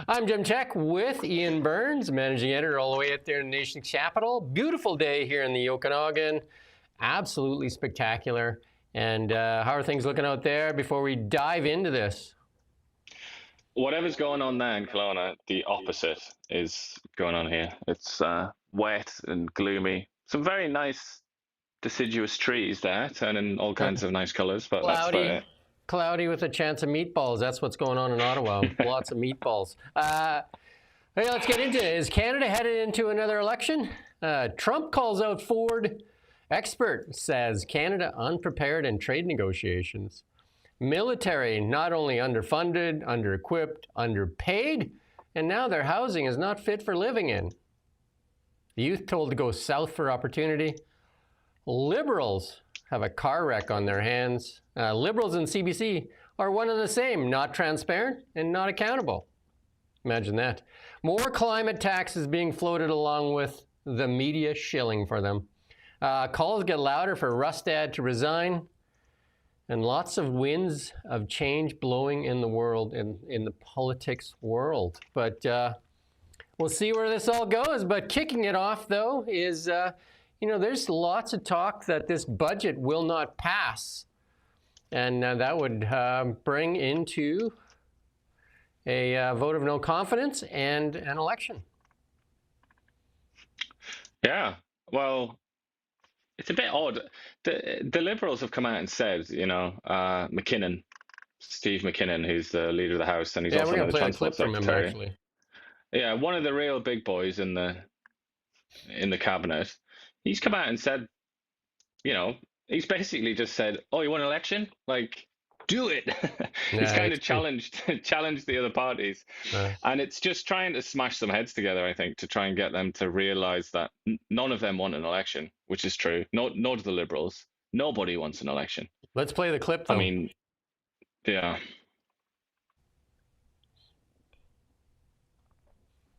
I'm Jim Check with Ian Burns, managing editor all the way out there in the nation's capital. Beautiful day here in the Okanagan. Absolutely spectacular. And how are things looking out there before we dive into this? Whatever's going on there in Kelowna, the opposite is going on here. It's wet and gloomy. Some very nice deciduous trees there, turning all kinds of nice colours, but that's about it. Cloudy with a chance of meatballs. That's what's going on in Ottawa. Lots of meatballs. Hey, let's get into it. Is Canada headed into another election? Trump calls out Ford. Expert says Canada unprepared in trade negotiations. Military not only underfunded, under-equipped, underpaid, and now their housing is not fit for living in. The youth told to go south for opportunity. Liberals have a car wreck on their hands. Liberals and CBC are one and the same, not transparent and not accountable. Imagine that. More climate taxes being floated along with the media shilling for them. Calls get louder for Rustad to resign. And lots of winds of change blowing in the world, in the politics world. But we'll see where this all goes. But kicking it off, though, is, there's lots of talk that this budget will not pass. And that would bring into a vote of no confidence and an election. Yeah, well, it's a bit odd. The Liberals have come out and said, McKinnon, Steve McKinnon, who's the leader of the House, and he's also the Transport Secretary. Actually. Yeah, one of the real big boys in the cabinet. He's come out and said, he's basically just said, "Oh, you want an election? Like, do it." He's kind of challenged the other parties, and it's just trying to smash some heads together, I think, to try and get them to realize that none of them want an election, which is true. Nor do the Liberals. Nobody wants an election. Let's play the clip, though. I mean, yeah.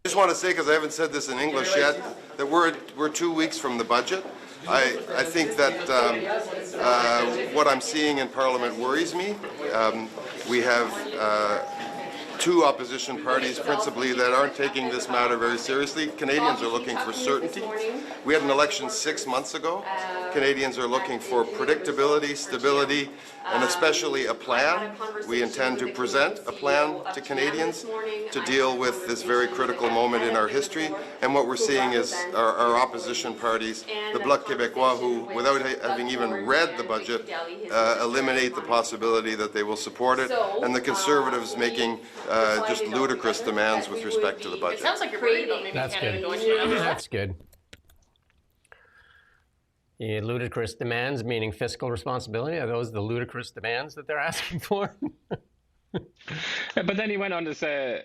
I just want to say, because I haven't said this in English yet, that we're 2 weeks from the budget. I think that what I'm seeing in Parliament worries me. We have two opposition parties, principally, that aren't taking this matter very seriously. Canadians are looking for certainty. We had an election 6 months ago. Canadians are looking for predictability, stability, and especially a plan. We intend to present a plan to Canadians to deal with this very critical moment in our history. And what we're seeing is our opposition parties, the Bloc Québécois, who, without having even read the budget, eliminate the possibility that they will support it, and the Conservatives making just ludicrous demands with respect to the budget. It sounds like you're worried about maybe Canada going to another. That's good. Yeah, ludicrous demands, meaning fiscal responsibility. Are those the ludicrous demands that they're asking for? But then he went on to say,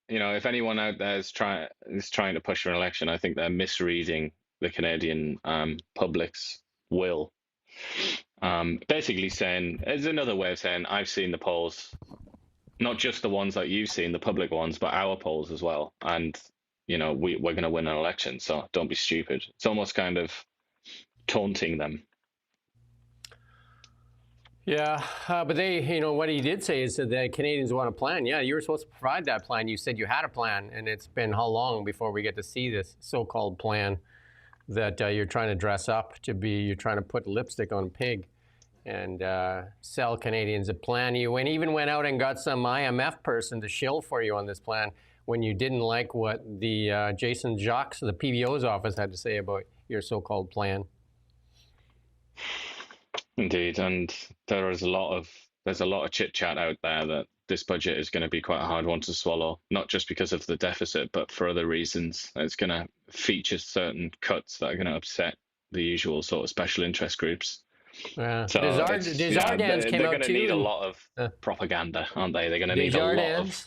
if anyone out there is trying to push for an election, I think they're misreading the Canadian public's will. Basically saying, it's another way of saying, I've seen the polls, not just the ones that you've seen, the public ones, but our polls as well. And, we're going to win an election, so don't be stupid. It's almost kind of taunting them. Yeah, but they, what he did say is that the Canadians want a plan. Yeah, you were supposed to provide that plan. You said you had a plan, and it's been how long before we get to see this so-called plan that you're trying to dress up to be, you're trying to put lipstick on a pig and sell Canadians a plan. You even went out and got some IMF person to shill for you on this plan when you didn't like what the Jason Jacques, the PBO's office, had to say about your so-called plan. Indeed, and there's a lot of chit chat out there that this budget is going to be quite a hard one to swallow, not just because of the deficit, but for other reasons. It's going to feature certain cuts that are going to upset the usual sort of special interest groups. Yeah. So Desjardins came out too. They're going to need a lot of propaganda, aren't they? They're going to need a lot of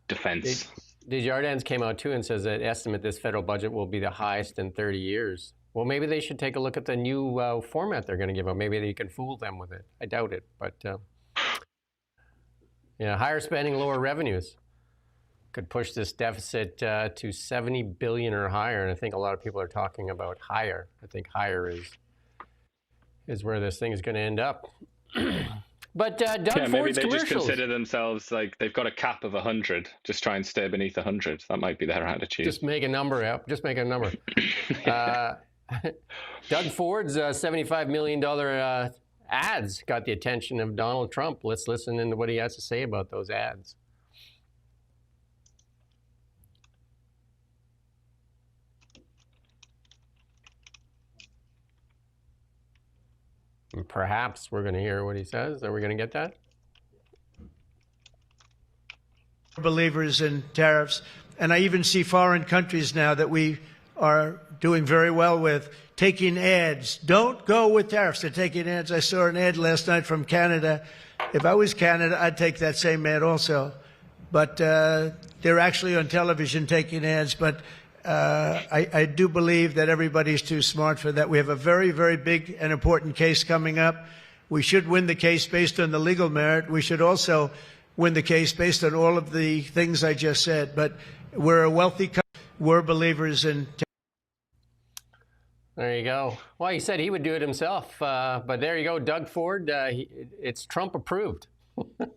defense. Desjardins came out too and says that estimate this federal budget will be the highest in 30 years. Well, maybe they should take a look at the new format they're going to give them. Maybe they can fool them with it. I doubt it, but higher spending, lower revenues could push this deficit to 70 billion or higher. And I think a lot of people are talking about higher. I think higher is where this thing is going to end up. But Doug Yeah, maybe Ford's they just commercials. consider themselves like they've got a cap of 100. Just try and stay beneath 100. That might be their attitude. Just make a number up. Just make a number. Doug Ford's $75 million ads got the attention of Donald Trump. Let's listen into what he has to say about those ads. And perhaps we're going to hear what he says. Are we going to get that? Believers in tariffs, and I even see foreign countries now that we are doing very well with taking ads. Don't go with tariffs. They're taking ads. I saw an ad last night from Canada. If I was Canada, I'd take that same ad also. But they're actually on television taking ads. But I do believe that everybody's too smart for that. We have a very, very big and important case coming up. We should win the case based on the legal merit. We should also win the case based on all of the things I just said. But we're a wealthy country. We're believers in. There you go. Well, he said he would do it himself. But there you go. Doug Ford, it's Trump approved.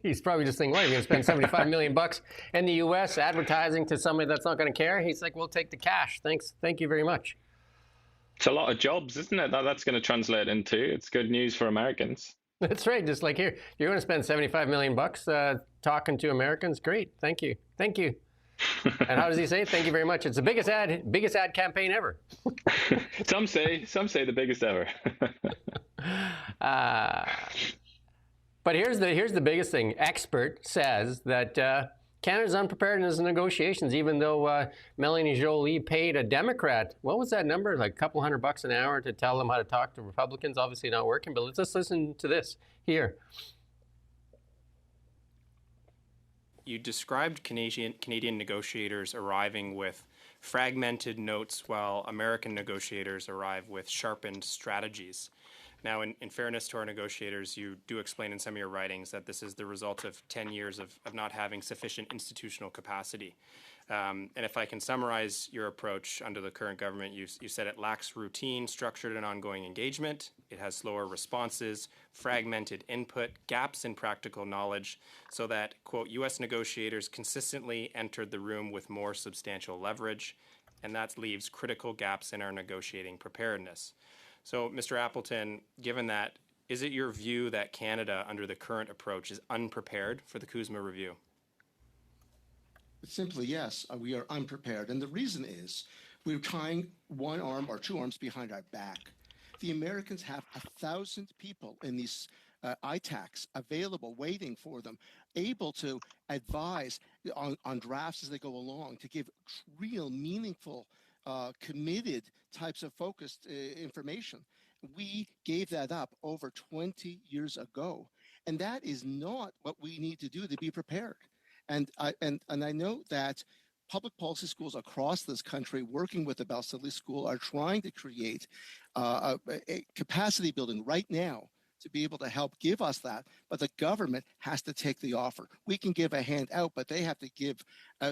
He's probably just thinking, well, you're going to spend $75 million in the U.S. advertising to somebody that's not going to care. He's like, we'll take the cash. Thanks. Thank you very much. It's a lot of jobs, isn't it? That's going to translate into. It's good news for Americans. That's right. Just like here, you're going to spend $75 million talking to Americans. Great. Thank you. Thank you. And how does he say? Thank you very much. It's the biggest ad campaign ever. Some say the biggest ever. But here's the biggest thing. Expert says that Canada's unprepared in its negotiations, even though Melanie Joly paid a Democrat, what was that number? Like a couple $100 an hour to tell them how to talk to Republicans. Obviously not working, but let's just listen to this here. You described Canadian negotiators arriving with fragmented notes while American negotiators arrive with sharpened strategies. Now, in fairness to our negotiators, you do explain in some of your writings that this is the result of 10 years of not having sufficient institutional capacity. And if I can summarize your approach under the current government, you said it lacks routine, structured, and ongoing engagement. It has slower responses, fragmented input, gaps in practical knowledge, so that, quote, U.S. negotiators consistently entered the room with more substantial leverage, and that leaves critical gaps in our negotiating preparedness. So, Mr. Appleton, given that, is it your view that Canada, under the current approach, is unprepared for the CUSMA review? Simply, yes, we are unprepared. And the reason is we're tying one arm or two arms behind our back. The Americans have 1,000 people in these ITACs available, waiting for them, able to advise on drafts as they go along, to give real, meaningful, committed types of focused information. We gave that up over 20 years ago. And that is not what we need to do to be prepared. And I know that public policy schools across this country, working with the Balsillie School, are trying to create a capacity building right now to be able to help give us that. But the government has to take the offer. We can give a hand out, but they have to give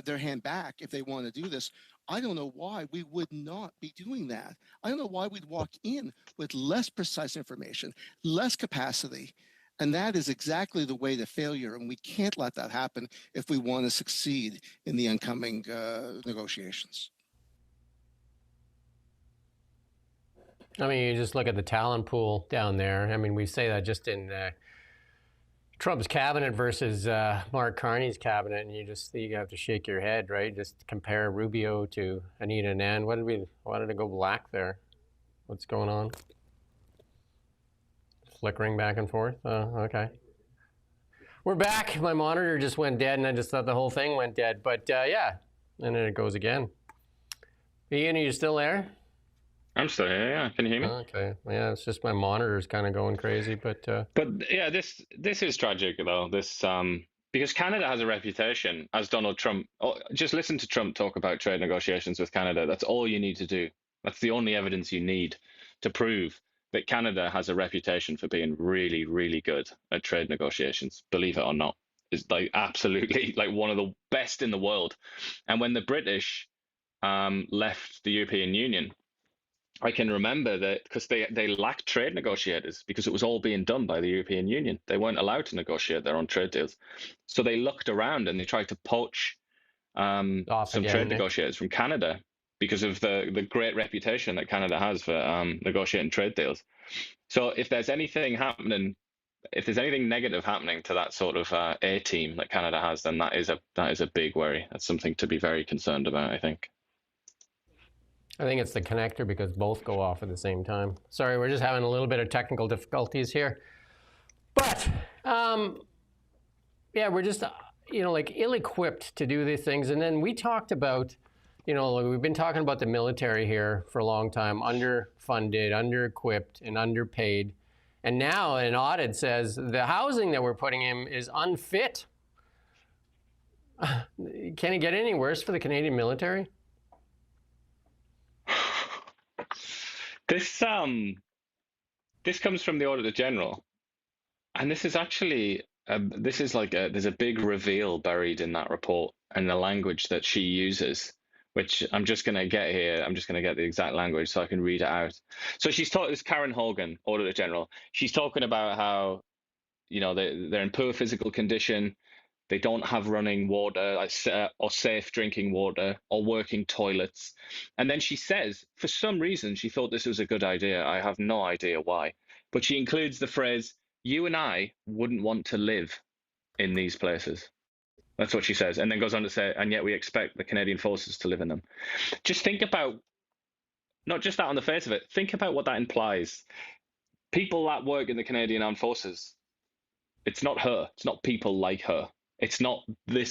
their hand back if they want to do this. I don't know why we would not be doing that. I don't know why we'd walk in with less precise information, less capacity. And that is exactly the way to failure, and we can't let that happen if we want to succeed in the incoming negotiations. I mean, you just look at the talent pool down there. I mean, we say that just in Trump's cabinet versus Mark Carney's cabinet, and you have to shake your head, right? Just compare Rubio to Anita Anand. Why did it go black there? What's going on? Flickering back and forth. Oh, okay. We're back. My monitor just went dead, and I just thought the whole thing went dead. But yeah, and then it goes again. Ian, are you still there? I'm still here. Yeah, can you hear me? Okay. Yeah, it's just my monitor's kind of going crazy. But yeah, this is tragic though. This because Canada has a reputation as Donald Trump. Just listen to Trump talk about trade negotiations with Canada. That's all you need to do. That's the only evidence you need to prove that Canada has a reputation for being really, really good at trade negotiations, believe it or not. It's like absolutely like one of the best in the world. And when the British left the European Union, I can remember that because they lacked trade negotiators because it was all being done by the European Union. They weren't allowed to negotiate their own trade deals. So they looked around and they tried to poach Off some again, trade Nick. negotiators from Canada because of the great reputation that Canada has for negotiating trade deals. So if there's anything happening, if there's anything negative happening to that sort of A team that Canada has, then that is a big worry. That's something to be very concerned about, I think. I think it's the connector because both go off at the same time. Sorry, we're just having a little bit of technical difficulties here. But, yeah, we're just, like ill-equipped to do these things. And then we talked about, we've been talking about the military here for a long time, underfunded, under-equipped, and underpaid. And now an audit says the housing that we're putting in is unfit. Can it get any worse for the Canadian military? This comes from the Auditor General, and this is actually there's a big reveal buried in that report and the language that she uses, which I'm just going to get here. I'm just going to get the exact language so I can read it out. So it's Karen Hogan, Auditor General. She's talking about how they're in poor physical condition. They don't have running water or safe drinking water or working toilets. And then she says, for some reason, she thought this was a good idea. I have no idea why. But she includes the phrase, you and I wouldn't want to live in these places. That's what she says. And then goes on to say, and yet we expect the Canadian forces to live in them. Just think about, not just that on the face of it, think about what that implies. People that work in the Canadian Armed Forces, it's not her. It's not people like her. It's not the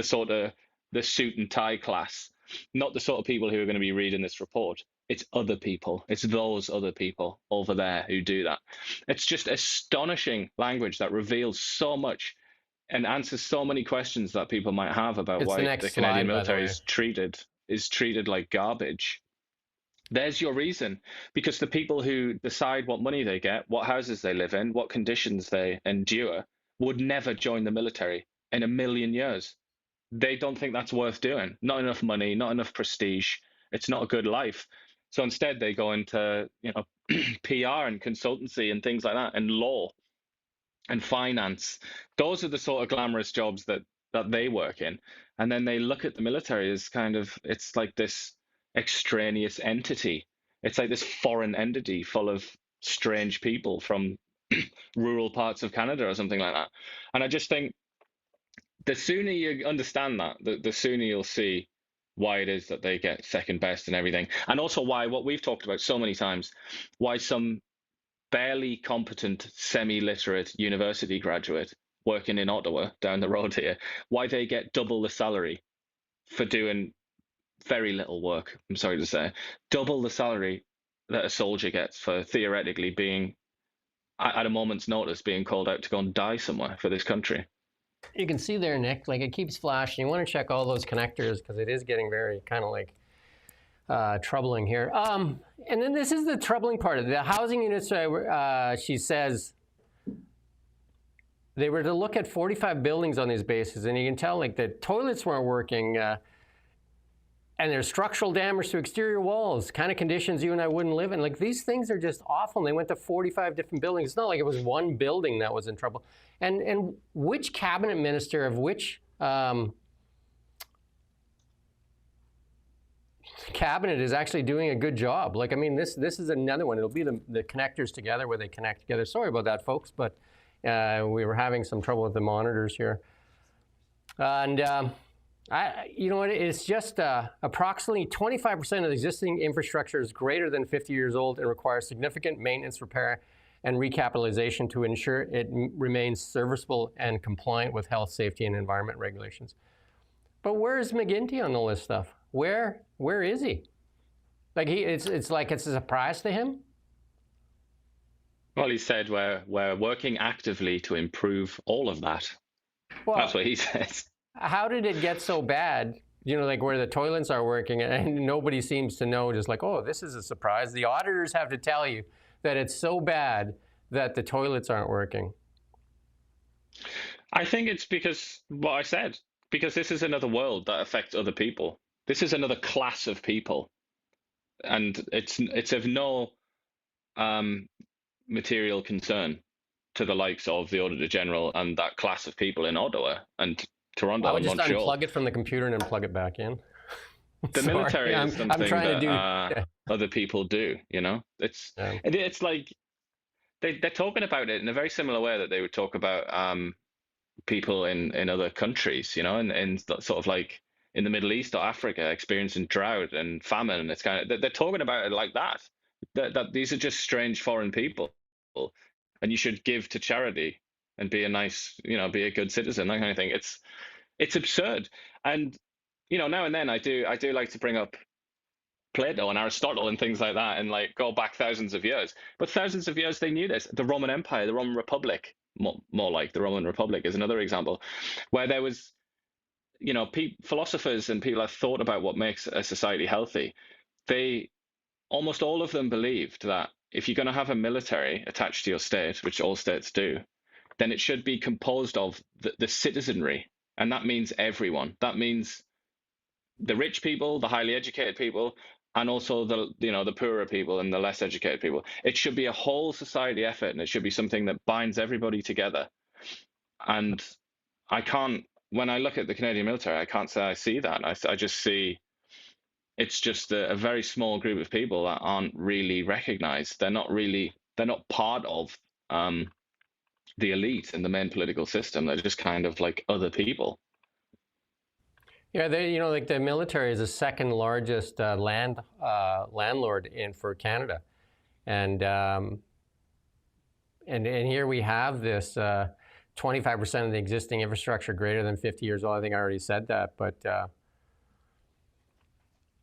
sort of the suit and tie class, not the sort of people who are going to be reading this report. It's other people. It's those other people over there who do that. It's just astonishing language that reveals so much and answers so many questions that people might have about why the Canadian military is treated like garbage. There's your reason, because the people who decide what money they get, what houses they live in, what conditions they endure, would never join the military in a million years. They don't think that's worth doing. Not enough money, not enough prestige. It's not a good life. So instead, they go into PR and consultancy and things like that, and law and finance. Those are the sort of glamorous jobs that they work in. And then they look at the military as it's like this extraneous entity. It's like this foreign entity full of strange people from rural parts of Canada or something like that. And I just think the sooner you understand that, the sooner you'll see why it is that they get second best and everything. And also why, what we've talked about so many times, why some barely competent, semi-literate university graduate working in Ottawa down the road here, why they get double the salary for doing very little work, I'm sorry to say. Double the salary that a soldier gets for theoretically being, at a moment's notice, being called out to go and die somewhere for this country. You can see there, Nick, like it keeps flashing. You want to check all those connectors because it is getting very kind of like troubling here. And then this is the troubling part of the housing units. She says they were to look at 45 buildings on these bases, and you can tell like the toilets weren't working, and there's structural damage to exterior walls, kind of conditions you and I wouldn't live in. Like these things are just awful. And they went to 45 different buildings. It's not like it was one building that was in trouble. And which cabinet minister of which cabinet is actually doing a good job? Like, I mean, this is another one. It'll be the connectors together where they connect together. Sorry about that, folks, but we were having some trouble with the monitors here. And you know what? It's just approximately 25% of the existing infrastructure is greater than 50 years old and requires significant maintenance, repair, and recapitalization to ensure it remains serviceable and compliant with health, safety, and environment regulations. But where is McGuinty on all this stuff? Where is he? Like it's like it's a surprise to him. Well, he said we're working actively to improve all of that. Well, that's what he says. How did it get so bad? Like where the toilets are working and nobody seems to know, just like, oh, this is a surprise. The auditors have to tell you that it's so bad that the toilets aren't working. I think it's because what I said, because this is another world that affects other people. This is another class of people. and it's of no material concern to the likes of the Auditor General and that class of people in Ottawa and Toronto I would and just Montreal. unplug it from the computer and then plug it back in. The military is something I'm trying that to do, yeah. other people do. It's like they're talking about it in a very similar way that they would talk about people in other countries, in sort of like in the Middle East or Africa experiencing drought and famine. And it's kind of they're talking about it like that. That these are just strange foreign people, and you should give to charity and be a nice, be a good citizen, that kind of thing. It's absurd. And now and then I do like to bring up Plato and Aristotle and things like that, and like go back thousands of years. But thousands of years they knew this. The Roman Empire, the Roman Republic, more like the Roman Republic is another example, where there was, philosophers and people have thought about what makes a society healthy. They almost all of them believed that if you're going to have a military attached to your state, which all states do, then it should be composed of the citizenry, and that means everyone. That means the rich people, the highly educated people, and also the poorer people and the less educated people. It should be a whole society effort, and it should be something that binds everybody together. And when I look at the Canadian military, I can't say I see that. I just see it's just a very small group of people that aren't really recognized. They're not part of the elite and the main political system. They're just kind of like other people. Yeah, like the military is the second largest landlord for Canada, and here we have this 25% of the existing infrastructure greater than 50 years old. I think I already said that, but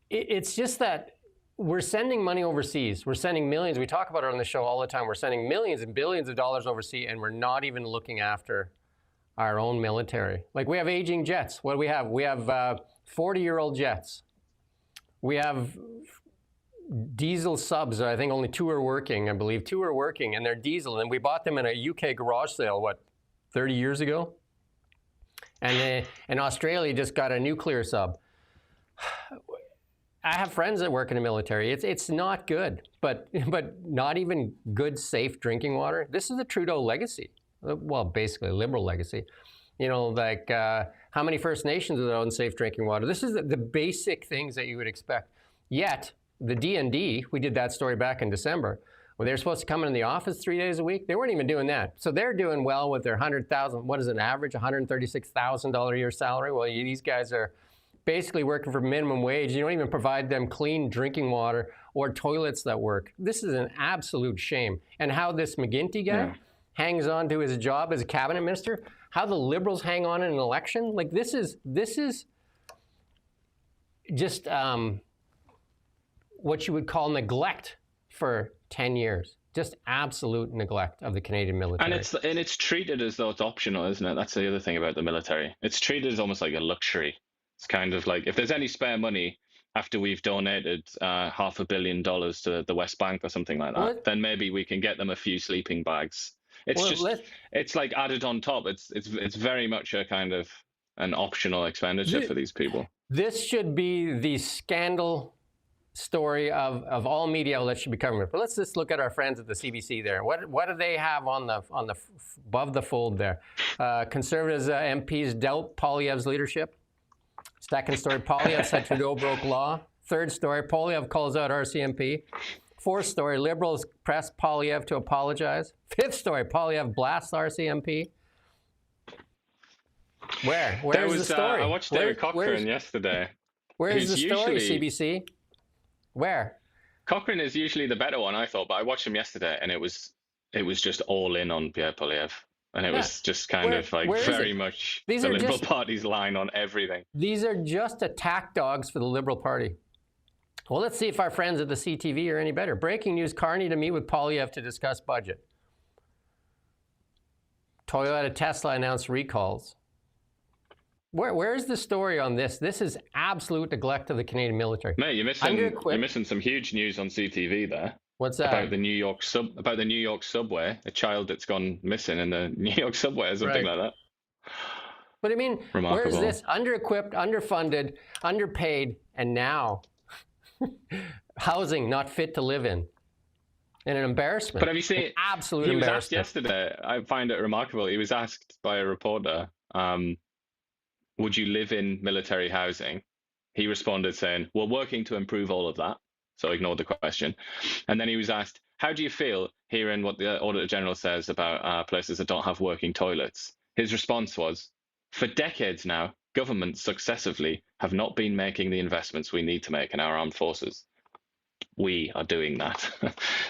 it's just that we're sending money overseas. We're sending millions. We talk about it on the show all the time. We're sending millions and billions of dollars overseas, and we're not even looking after our own military. Like, we have aging jets. What do we have? We have 40-year-old jets. We have diesel subs. I think only 2 are working. I believe 2 are working, and they're diesel. And we bought them in a UK garage sale, 30 years ago? And Australia just got a nuclear sub. I have friends that work in the military. It's not good, but not even good, safe drinking water. This is the Trudeau legacy. Well, basically a Liberal legacy. How many First Nations are there on safe drinking water? This is the basic things that you would expect. Yet, the D&D, we did that story back in December, when they were supposed to come in the office 3 days a week, they weren't even doing that. So they're doing well with their 100,000, what is an average, $136,000 a year salary? Well, these guys are basically working for minimum wage. You don't even provide them clean drinking water or toilets that work. This is an absolute shame. And how this McGuinty guy hangs on to his job as a cabinet minister, how the Liberals hang on in an election, like this is just what you would call neglect for 10 years. Just absolute neglect of the Canadian military. And it's treated as though it's optional, isn't it? That's the other thing about the military. It's treated as almost like a luxury. It's kind of like, if there's any spare money after we've donated $500 million to the West Bank or something like that, then maybe we can get them a few sleeping bags. It's like added on top. It's very much a kind of an optional expenditure for these people. This should be the scandal story of all media outlets should be covering it. But let's just look at our friends at the CBC there. What do they have on the above the fold there? Conservatives MPs doubt Poilievre's leadership. Second story, Poilievre said Trudeau broke law. Third story, Poilievre calls out RCMP. Fourth story, Liberals press Poilievre to apologize. Fifth story, Poilievre blasts RCMP. Where's the story? I watched David Cochrane yesterday. Where's the story, CBC? Where? Cochrane is usually the better one, I thought, but I watched him yesterday, and it was just all in on Pierre Poilievre. And it was just kind of like very much the Liberal Party's line on everything. These are just attack dogs for the Liberal Party. Well, let's see if our friends at the CTV are any better. Breaking news, Carney to meet with Poilievre to discuss budget. Toyota, Tesla announced recalls. Where's the story on this? This is absolute neglect of the Canadian military. Mate, you're missing some huge news on CTV there. What's that? About the New York subway, a child that's gone missing in the New York subway or something like that. But I mean, Remarkable. Where's this? Under-equipped, underfunded, underpaid, and now Housing not fit to live in. And an embarrassment. But have you seen an absolute he was asked embarrassment. yesterday, I find it remarkable, he was asked by a reporter, would you live in military housing? He responded saying, we're working to improve all of that. So ignored the question. And then he was asked, how do you feel hearing what the Auditor General says about places that don't have working toilets? His response was, for decades now, governments successively have not been making the investments we need to make in our armed forces. We are doing that.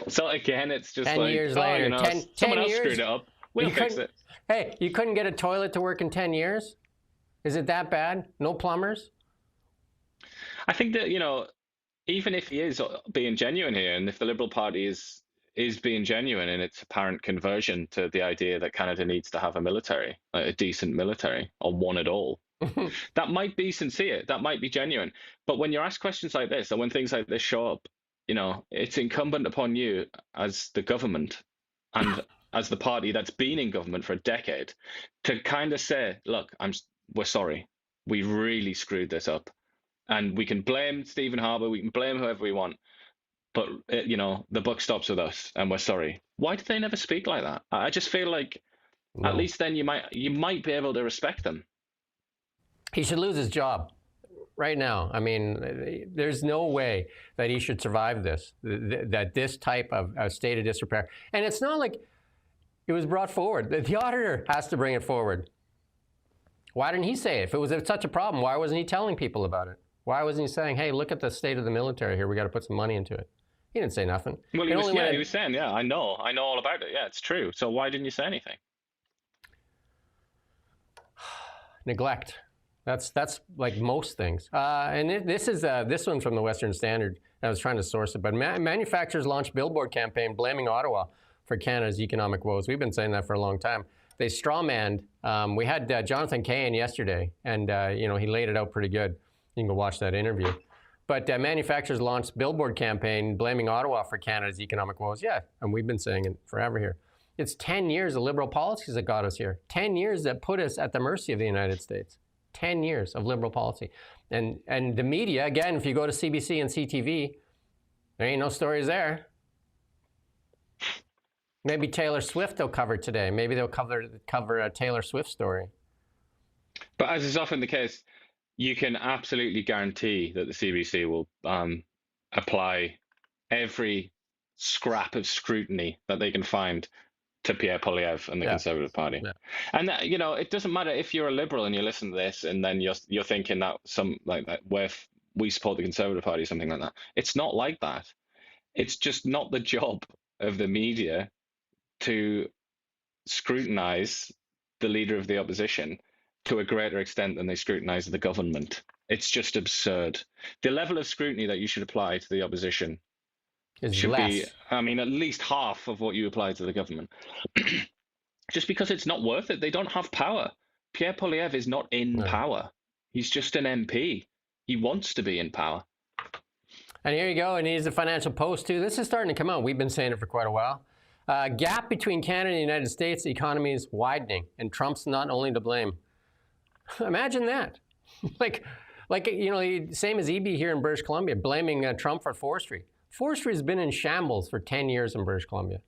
So again, it's just 10 like, years later, you know, 10 someone else years, screwed it up. We'll fix it. Hey, you couldn't get a toilet to work in 10 years? Is it that bad? No plumbers? I think that, you know, even if he is being genuine here, and if the Liberal Party is being genuine in its apparent conversion to the idea that Canada needs to have a military, a decent military, or one at all, that might be sincere, that might be genuine. But when you're asked questions like this, or when things like this show up, you know, it's incumbent upon you as the government and as the party that's been in government for a decade to kind of say, look, we're sorry, we really screwed this up. And we can blame Stephen Harper, we can blame whoever we want, but you know, the buck stops with us, and we're sorry. Why did they never speak like that? I just feel like at least then you might be able to respect them. He should lose his job right now. I mean, there's no way that he should survive this, that this type of state of disrepair. And it's not like it was brought forward. The auditor has to bring it forward. Why didn't he say it? If it was such a problem, why wasn't he telling people about it? Why wasn't he saying, hey, look at the state of the military here. We got to put some money into it. He didn't say nothing. Well, he was saying, yeah, I know all about it. Yeah, it's true. So why didn't you say anything? Neglect. That's like most things. And this one's from the Western Standard. I was trying to source it, but manufacturers launched billboard campaign blaming Ottawa for Canada's economic woes. We've been saying that for a long time. They strawmanned. We had Jonathan Kahan yesterday, and you know, he laid it out pretty good. You can go watch that interview. But manufacturers launched billboard campaign blaming Ottawa for Canada's economic woes. Yeah, and we've been saying it forever here. It's 10 years of liberal policies that got us here. 10 years that put us at the mercy of the United States. 10 years of liberal policy. And the media, again, if you go to CBC and CTV, there ain't no stories there. Maybe Taylor Swift they'll cover today. Maybe they'll cover a Taylor Swift story. But as is often the case, you can absolutely guarantee that the CBC will apply every scrap of scrutiny that they can find to Pierre Poilievre and the Conservative Party. Yeah. And that, you know, it doesn't matter if you're a Liberal and you listen to this and then you're thinking that where we support the Conservative Party or something like that. It's not like that. It's just not the job of the media to scrutinize the leader of the opposition to a greater extent than they scrutinize the government. It's just absurd. The level of scrutiny that you should apply to the opposition should be, I mean, at least half of what you apply to the government. Just because it's not worth it. They don't have power. Pierre Poilievre is not in power. He's just an MP. He wants to be in power. And here you go. And he's the Financial Post, too. This is starting to come out. We've been saying it for quite a while. Gap between Canada and the United States, the economy is widening, and Trump's not only to blame. Imagine that. like you know, same as EB here in British Columbia, blaming Trump for forestry. Forestry has been in shambles for 10 years in British Columbia.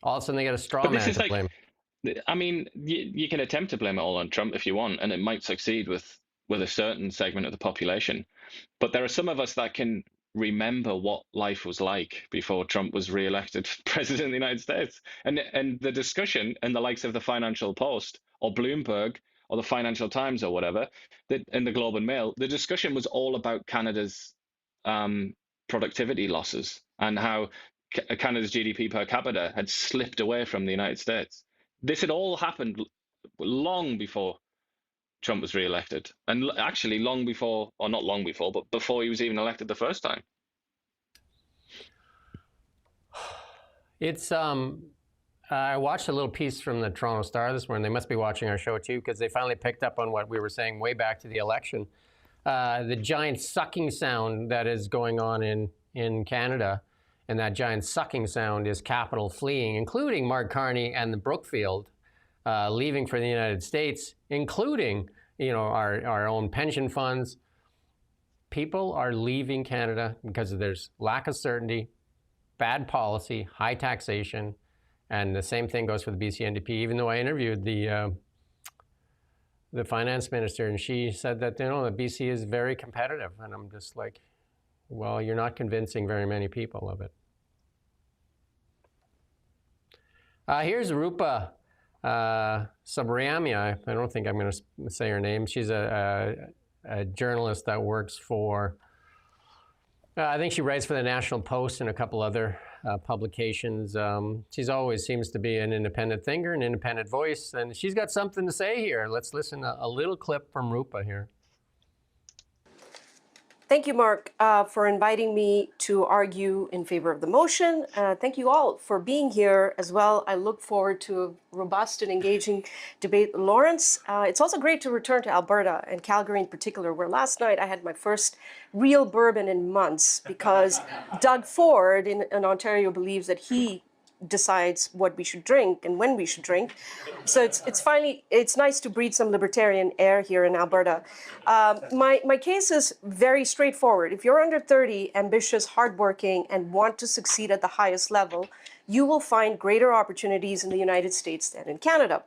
All of a sudden, they got a straw man to blame. I mean, you can attempt to blame it all on Trump if you want, and it might succeed with a certain segment of the population. But there are some of us that can remember what life was like before Trump was re-elected president of the United States. And the discussion in the likes of the Financial Post or Bloomberg or the Financial Times or whatever, in the Globe and Mail, the discussion was all about Canada's productivity losses and how Canada's GDP per capita had slipped away from the United States. This had all happened long before Trump was re-elected, and actually long before, or not long before, but before he was even elected the first time. It's I watched a little piece from the Toronto Star this morning. They must be watching our show too, because they finally picked up on what we were saying way back to the election. The giant sucking sound that is going on in Canada, and that giant sucking sound is capital fleeing, including Mark Carney and the Brookfield leaving for the United States, including our own pension funds. People are leaving Canada because there's lack of certainty, bad policy, high taxation, and the same thing goes for the BC NDP. Even though I interviewed the finance minister, and she said that the BC is very competitive, and I'm just like, well, you're not convincing very many people of it. Here's Rupa Subramania. I don't think I'm going to say her name. She's a journalist that works for, I think she writes for the National Post and a couple other publications. She's always seems to be an independent thinker, an independent voice, and she's got something to say here. Let's listen to a little clip from Rupa here. Thank you, Mark, for inviting me to argue in favor of the motion. Thank you all for being here as well. I look forward to a robust and engaging debate with Lawrence. It's also great to return to Alberta and Calgary in particular, where last night I had my first real bourbon in months because Doug Ford in Ontario believes that he decides what we should drink and when we should drink. So it's nice to breathe some libertarian air here in Alberta. My case is very straightforward. If you're under 30, ambitious, hardworking, and want to succeed at the highest level, you will find greater opportunities in the United States than in Canada.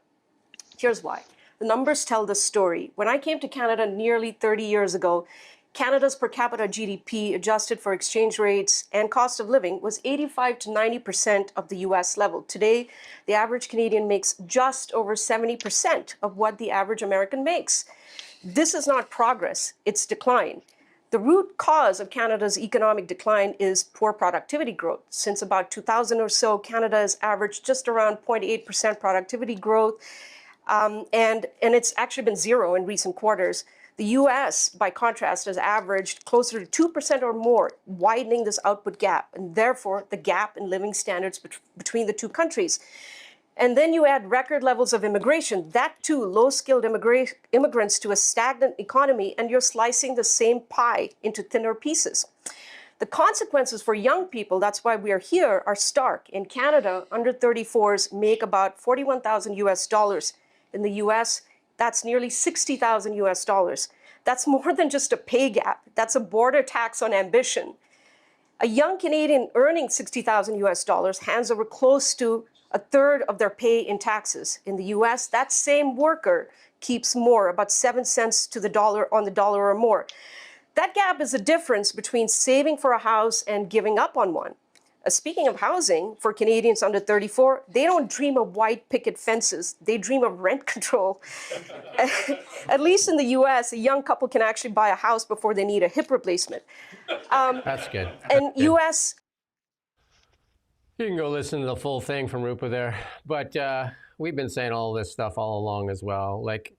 Here's why. The numbers tell the story. When I came to Canada nearly 30 years ago, Canada's per capita GDP, adjusted for exchange rates and cost of living, was 85 to 90% of the US level. Today, the average Canadian makes just over 70% of what the average American makes. This is not progress, it's decline. The root cause of Canada's economic decline is poor productivity growth. Since about 2000 or so, Canada has averaged just around 0.8% productivity growth, and it's actually been zero in recent quarters. The US, by contrast, has averaged closer to 2% or more, widening this output gap, and therefore the gap in living standards between the two countries. And then you add record levels of immigration, that too, low-skilled immigrants to a stagnant economy, and you're slicing the same pie into thinner pieces. The consequences for young people, that's why we are here, are stark. In Canada, under 34s make about 41,000 US dollars. In the US, that's nearly 60,000 US dollars. That's more than just a pay gap. That's a border tax on ambition. A young Canadian earning 60,000 US dollars hands over close to a third of their pay in taxes. In the US, that same worker keeps more, about 7 cents to the dollar on the dollar or more. That gap is the difference between saving for a house and giving up on one. Speaking of housing, for Canadians under 34, they don't dream of white picket fences. They dream of rent control. At least in the US, a young couple can actually buy a house before they need a hip replacement. That's good. And US... You can go listen to the full thing from Rupa there. But we've been saying all this stuff all along as well. Like,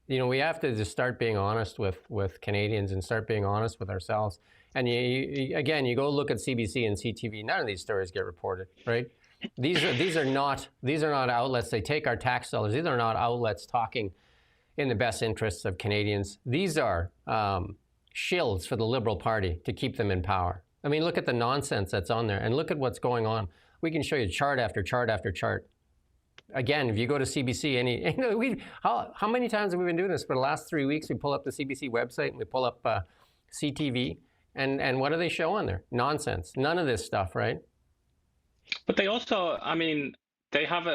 we have to just start being honest with Canadians and start being honest with ourselves. And again, you go look at CBC and CTV. None of these stories get reported, right? These are not outlets. They take our tax dollars. These are not outlets talking in the best interests of Canadians. These are shills for the Liberal Party to keep them in power. I mean, look at the nonsense that's on there, and look at what's going on. We can show you chart after chart after chart. Again, if you go to CBC, how many times have we been doing this? For the last 3 weeks, we pull up the CBC website and we pull up CTV. And what do they show on there? Nonsense. None of this stuff, right? But they also, I mean, they have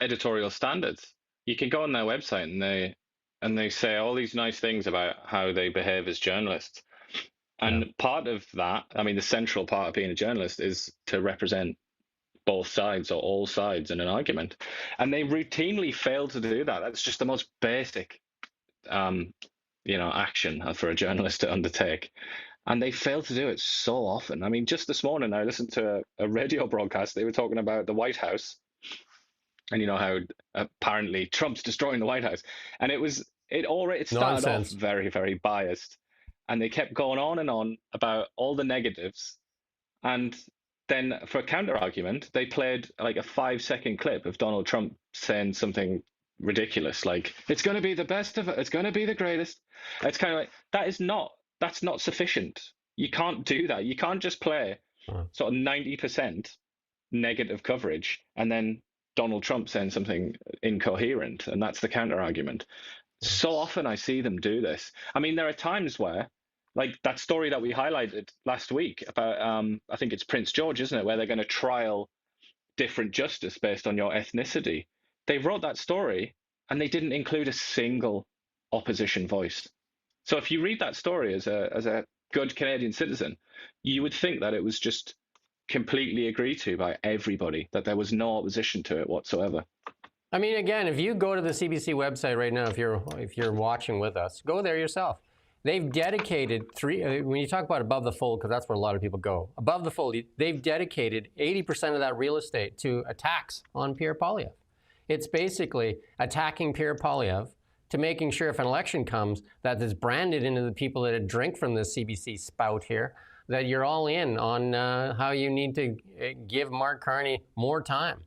editorial standards. You can go on their website and they say all these nice things about how they behave as journalists. And part of that, I mean, the central part of being a journalist is to represent both sides or all sides in an argument. And they routinely fail to do that. That's just the most basic action for a journalist to undertake. And they fail to do it so often. I mean, just this morning, I listened to a radio broadcast. They were talking about the White House and how apparently Trump's destroying the White House. And it started off very, very biased. And they kept going on and on about all the negatives. And then for a counter argument, they played like a 5-second clip of Donald Trump saying something ridiculous, like, it's going to be the best of it, it's going to be the greatest. It's kind of like, that's not sufficient. You can't do that. You can't just play sort of 90% negative coverage and then Donald Trump saying something incoherent, and that's the counter argument. So often I see them do this. I mean, there are times where, like that story that we highlighted last week about, I think it's Prince George, isn't it, where they're going to trial different justice based on your ethnicity. They wrote that story and they didn't include a single opposition voice. So if you read that story as a good Canadian citizen, you would think that it was just completely agreed to by everybody, that there was no opposition to it whatsoever. I mean, again, if you go to the CBC website right now, if you're watching with us, go there yourself. They've dedicated when you talk about above the fold, because that's where a lot of people go, above the fold, they've dedicated 80% of that real estate to attacks on Pierre Poilievre. It's basically attacking Pierre Poilievre to making sure if an election comes that is branded into the people that drink from this CBC spout here, that you're all in on how you need to give Mark Carney more time.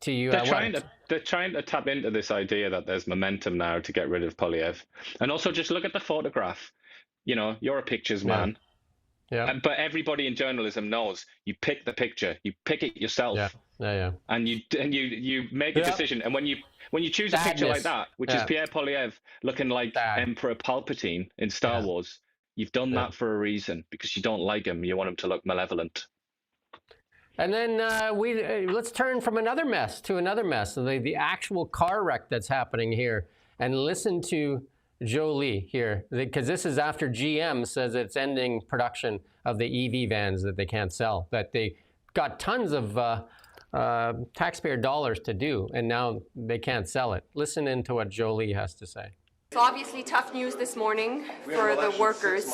They're trying to tap into this idea that there's momentum now to get rid of Poilievre. And also just look at the photograph. You know, you're a pictures man. Yeah. But everybody in journalism knows you pick the picture, you pick it yourself. Yeah. And you make a decision. And when you choose a picture like that, which is Pierre Poilievre looking like Emperor Palpatine in Star Wars, you've done that for a reason, because you don't like him. You want him to look malevolent. And then let's turn from another mess to another mess, the actual car wreck that's happening here. And listen to Jolie here, because this is after GM says it's ending production of the EV vans that they can't sell, that they got tons of taxpayer dollars to do, and now they can't sell it. Listen into what Jolie has to say. It's obviously tough news this morning for the workers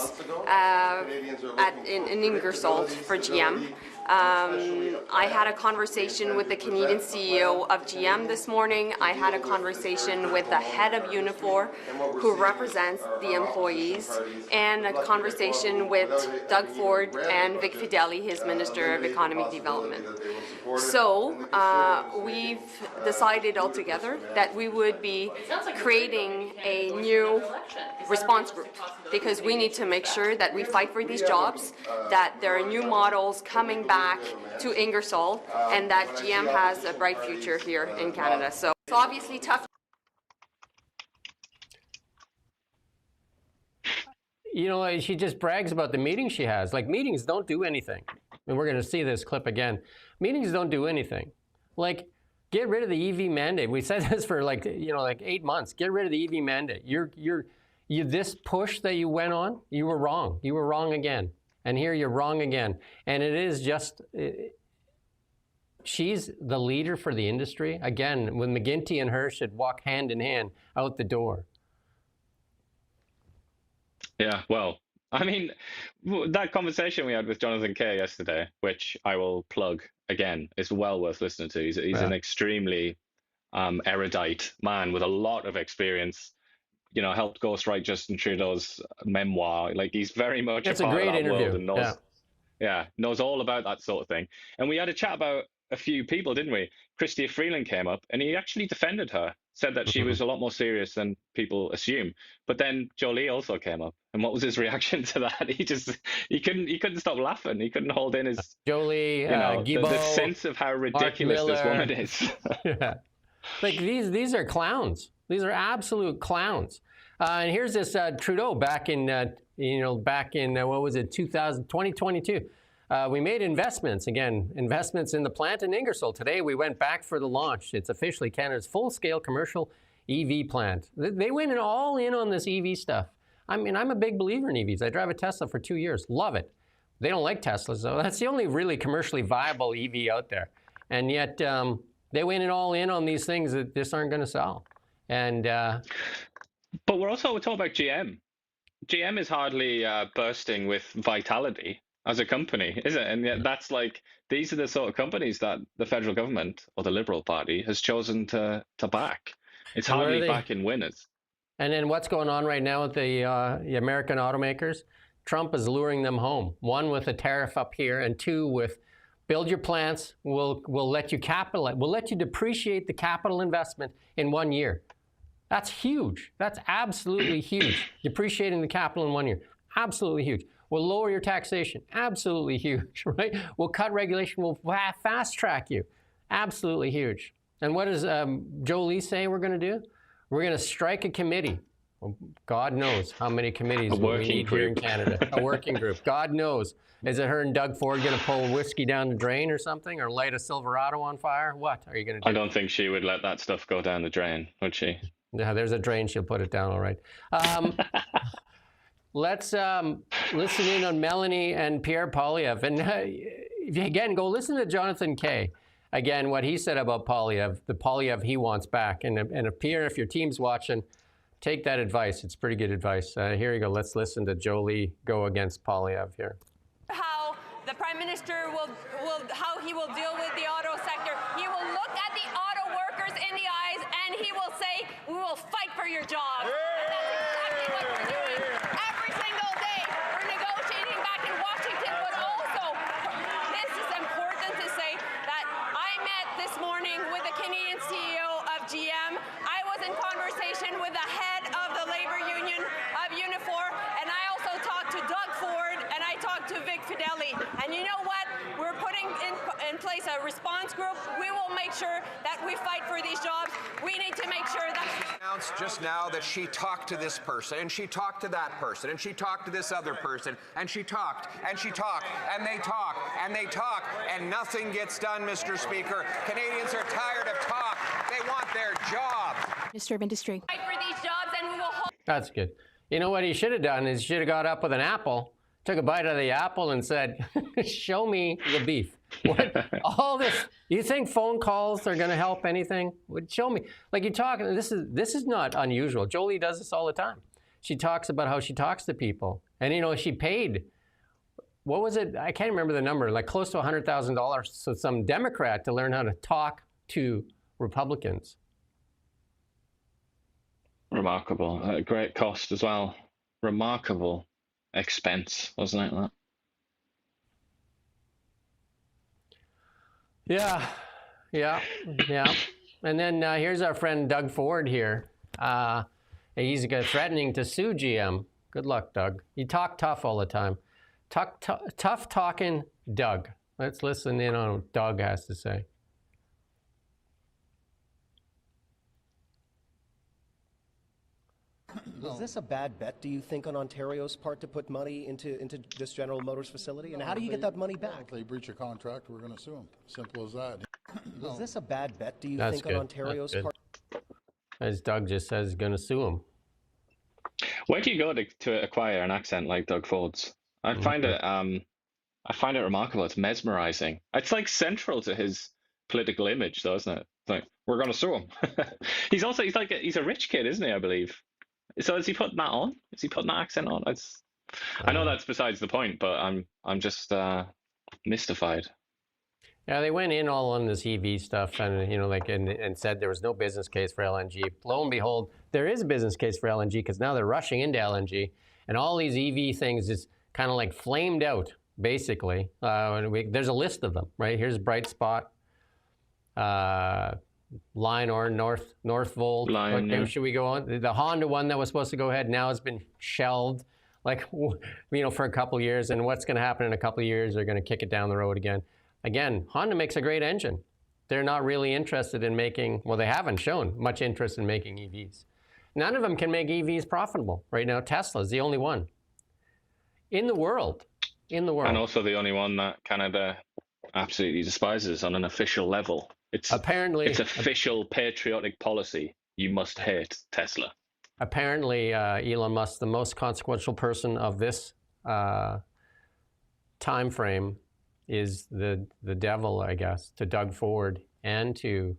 in Ingersoll for GM. I had a conversation with the Canadian CEO of GM this morning. I had a conversation with the head of Unifor, who represents the employees, and a conversation with Doug Ford and Vic Fideli, his Minister of Economic Development. So we've decided altogether that we would be creating a new response group, because we need to make sure that we fight for these jobs, that there are new models coming back to Ingersoll, and that GM has a bright future here in Canada. So it's obviously tough. You know, she just brags about the meetings she has. Like, meetings don't do anything. And we're going to see this clip again. Meetings don't do anything. Like, get rid of the EV mandate. We said this for like 8 months. Get rid of the EV mandate. This push that you went on, you were wrong. You were wrong again. And here you're wrong again. And it is just, she's the leader for the industry. Again, when McGuinty and her should walk hand in hand out the door. Yeah, well, I mean, that conversation we had with Jonathan Kay yesterday, which I will plug again, is well worth listening to. He's an extremely erudite man with a lot of experience. You know, helped ghostwrite Justin Trudeau's memoir. Like, he's very much a part of that world and knows, knows all about that sort of thing. And we had a chat about a few people, didn't we? Chrystia Freeland came up, and he actually defended her, said that she was a lot more serious than people assume. But then Jolie also came up, and what was his reaction to that? He couldn't stop laughing. He couldn't hold in his Jolie, the sense of how ridiculous this woman is. Like, these are clowns. These are absolute clowns. And here's this Trudeau back in what was it, 2022. We made investments in the plant in Ingersoll. Today we went back for the launch. It's officially Canada's full-scale commercial EV plant. They went all in on this EV stuff. I mean, I'm a big believer in EVs. I drive a Tesla for 2 years. Love it. They don't like Teslas, though. That's the only really commercially viable EV out there. And yet they went all in on these things that just aren't going to sell. And but we're talking about GM. GM is hardly bursting with vitality as a company, is it? And yet that's like, these are the sort of companies that the federal government or the Liberal Party has chosen to back. It's hardly backing winners. And then what's going on right now with the American automakers? Trump is luring them home. One, with a tariff up here, and two, with build your plants. We'll let you we'll let you depreciate the capital investment in 1 year. That's huge. That's absolutely huge. Depreciating the capital in 1 year. Absolutely huge. We'll lower your taxation. Absolutely huge, right? We'll cut regulation. We'll fast track you. Absolutely huge. And what does Jolie say we're going to do? We're going to strike a committee. Well, God knows how many committees we need here in Canada. A working group. God knows. Is it her and Doug Ford going to pull whiskey down the drain or something, or light a Silverado on fire? What are you going to do? I don't think she would let that stuff go down the drain, would she? Yeah, there's a drain. She'll put it down all right. Let's listen in on Melanie and Pierre Poilievre. And again, go listen to Jonathan Kay. Again, what he said about Poilievre, the Poilievre he wants back. And Pierre, if your team's watching, take that advice. It's pretty good advice. Here you go. Let's listen to Jolie go against Poilievre here. How the Prime Minister how he will deal with the auto sector. He will look at the auto workers in the eyes and he will say, we will fight for your jobs. And that's exactly what we're doing. Every single day, we're negotiating back in Washington, but also, this is important to say that I met this morning with the Canadian CEO of GM. I was in conversation with the head of the labor union of Unifor, and I also talked to Doug Ford, and I talked to Vic Fideli. And you know what? We're putting in place a response group. We will make sure that we fight for these jobs. We need to make sure that... She announced just now that she talked to this person, and she talked to that person, and she talked to this other person, and she talked, and she talked, and they talk, and they talk, and nothing gets done, Mr. Speaker. Canadians are tired of talk. They want their jobs. Minister of Industry. Fight for these jobs, and we will hold... That's good. You know what he should have done is he should have got up with an apple, took a bite out of the apple and said, show me the beef. What? All this, you think phone calls are going to help anything? Show me. Like you're talking, this is not unusual. Jolie does this all the time. She talks about how she talks to people. And, you know, she paid, what was it? I can't remember the number, like close to $100,000 to some Democrat to learn how to talk to Republicans. Remarkable. At a great cost as well. Remarkable expense, wasn't it? That? Yeah. And then here's our friend Doug Ford here. He's threatening to sue GM. Good luck, Doug. You talk tough all the time. Tough talking Doug. Let's listen in on what Doug has to say. Was this a bad bet, do you think, on Ontario's part to put money into this General Motors facility? And how do you get that money back? If they breach a contract, we're going to sue them. Simple as that. Was this a bad bet, do you That's think, good. on Ontario's part? As Doug just says, he's going to sue him. Where do you go to acquire an accent like Doug Ford's? I find it remarkable. It's mesmerizing. It's like central to his political image, though, isn't it? It's like, we're going to sue him. he's a rich kid, isn't he? I believe. So is he putting that on? Is he putting that accent on? I know that's besides the point, but I'm just mystified. Yeah, they went in all on this EV stuff, and and said there was no business case for LNG. Lo and behold, there is a business case for LNG because now they're rushing into LNG, and all these EV things is kind of like flamed out, basically. There's a list of them, right? Here's Bright Spot, Lion or Northvolt. Lion, yeah. Should we go on? The Honda one that was supposed to go ahead now has been shelved, for a couple of years. And what's going to happen in a couple of years? They're going to kick it down the road again. Again, Honda makes a great engine. They're not really interested in making. Well, they haven't shown much interest in making EVs. None of them can make EVs profitable right now. Tesla's the only one in the world. And also the only one that Canada absolutely despises on an official level. It's official patriotic policy. You must hate Tesla. Apparently, Elon Musk, the most consequential person of this time frame, is the devil, I guess, to Doug Ford and to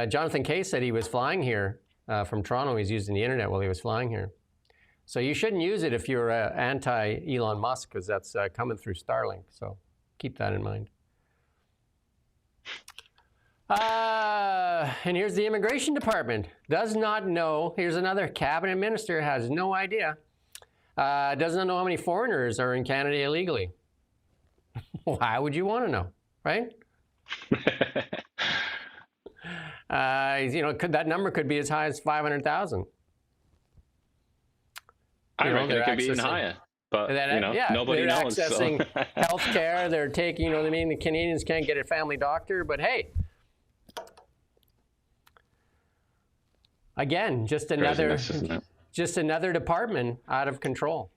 Jonathan Kay said he was flying here from Toronto. He's using the internet while he was flying here. So you shouldn't use it if you're anti-Elon Musk, because that's coming through Starlink. So keep that in mind. And here's the Immigration Department. Does not know. Here's another cabinet minister, has no idea. Doesn't know how many foreigners are in Canada illegally. Why would you want to know, right? That number could be as high as 500,000. I reckon it could be even higher. but nobody they're knows. Accessing so. health care. They're taking, you know what I mean? The Canadians can't get a family doctor, but hey, again, just another department out of control.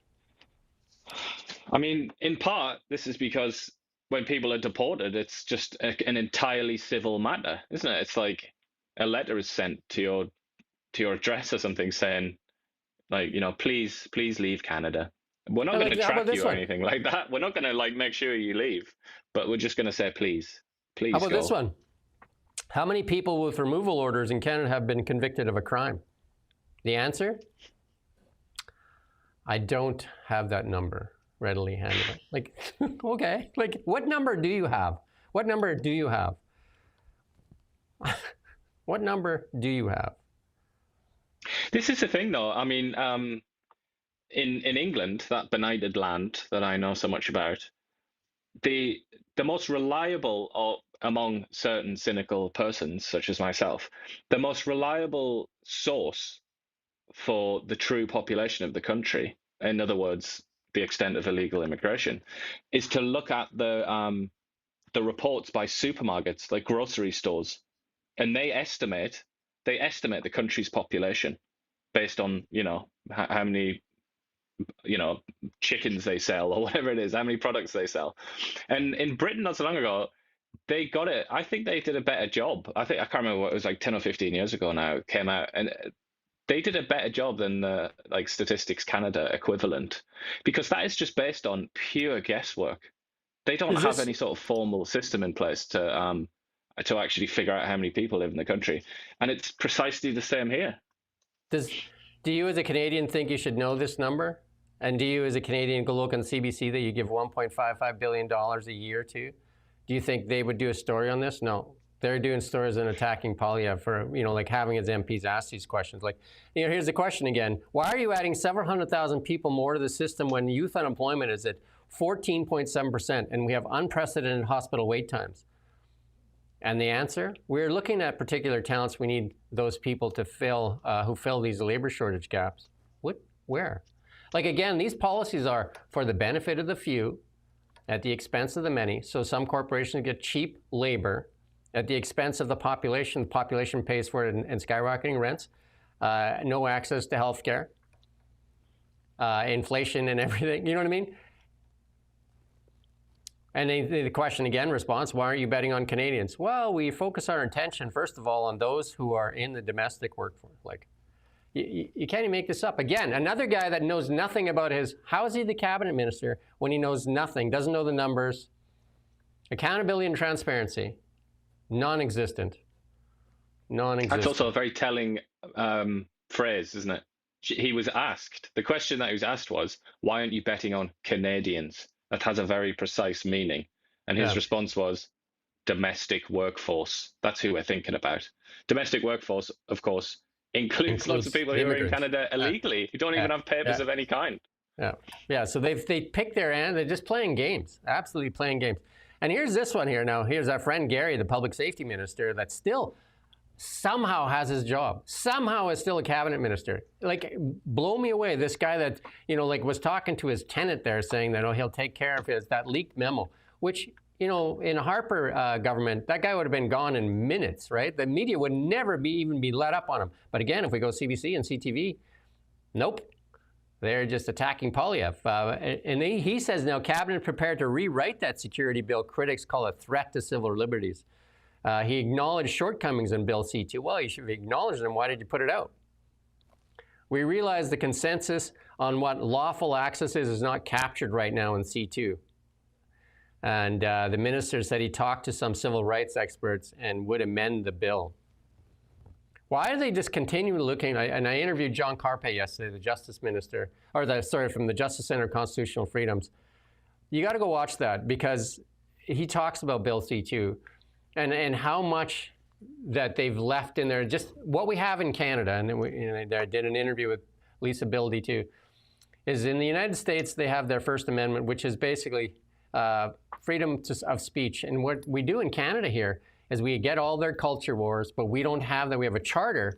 I mean, in part, this is because when people are deported, it's just an entirely civil matter, isn't it? It's like a letter is sent to your address or something saying, like, please leave Canada. We're not going to track you or anything like that. We're not going to like make sure you leave, but we're just going to say, please How about go. this one? How many people with removal orders in Canada have been convicted of a crime? The answer? I don't have that number readily handy. Like, okay, like what number do you have? What number do you have? What number do you have? This is the thing, though. I mean, in England, that benighted land that I know so much about, the most reliable among certain cynical persons, such as myself, the most reliable source for the true population of the country, in other words, the extent of illegal immigration, is to look at the reports by supermarkets, like grocery stores, and they estimate the country's population based on how many chickens they sell or whatever it is, how many products they sell. And in Britain, not so long ago, they got it. I think they did a better job. I can't remember what it was, like 10 or 15 years ago now, it came out, and they did a better job than the like Statistics Canada equivalent, because that is just based on pure guesswork. They don't have any sort of formal system in place to actually figure out how many people live in the country, and it's precisely the same here. Do you as a Canadian think you should know this number? And do you as a Canadian go look on CBC that you give $1.55 billion a year to? Do you think they would do a story on this? No. They're doing stories and attacking Poilievre for, like having his MPs ask these questions. Like, here's the question again. Why are you adding several 100,000 people more to the system when youth unemployment is at 14.7% and we have unprecedented hospital wait times? And the answer? We're looking at particular talents. We need those people to fill, who fill these labor shortage gaps. What? Where? Like, again, these policies are for the benefit of the few at the expense of the many. So some corporations get cheap labor at the expense of the population. The population pays for it in skyrocketing rents, no access to health care, inflation and everything. You know what I mean? And the question again, response, why aren't you betting on Canadians? Well, we focus our attention, first of all, on those who are in the domestic workforce. Like, you can't even make this up. Again, another guy that knows nothing about how is he the cabinet minister when he knows nothing, doesn't know the numbers? Accountability and transparency, non-existent. That's also a very telling phrase, isn't it? He was asked, the question that he was asked was, why aren't you betting on Canadians? That has a very precise meaning. And his response was, domestic workforce. That's who we're thinking about. Domestic workforce, of course, includes lots of people who are in Canada illegally, who don't even have papers of any kind. Yeah. So they pick their end. They're just playing games, absolutely playing games. And here's this one here. Now, here's our friend Gary, the public safety minister, that still somehow has his job, somehow is still a cabinet minister. Like, blow me away. This guy that, was talking to his tenant there saying that, he'll take care of that leaked memo, which, in a Harper government, that guy would have been gone in minutes, right? The media would never even be let up on him. But again, if we go CBC and CTV, nope. They're just attacking Poilievre. And he says now cabinet prepared to rewrite that security bill critics call a threat to civil liberties. He acknowledged shortcomings in Bill C-2. Well, you should have acknowledged them. Why did you put it out? We realize the consensus on what lawful access is not captured right now in C-2. And the minister said he talked to some civil rights experts and would amend the bill. Why do they just continue looking? And I interviewed John Carpe yesterday, the justice minister, from the Justice Center of Constitutional Freedoms. You got to go watch that because he talks about Bill C-2. And how much that they've left in there, just what we have in Canada, and I did an interview with Lisa Bildy too, is in the United States they have their First Amendment, which is basically freedom of speech. And what we do in Canada here is we get all their culture wars, but we don't have that. We have a charter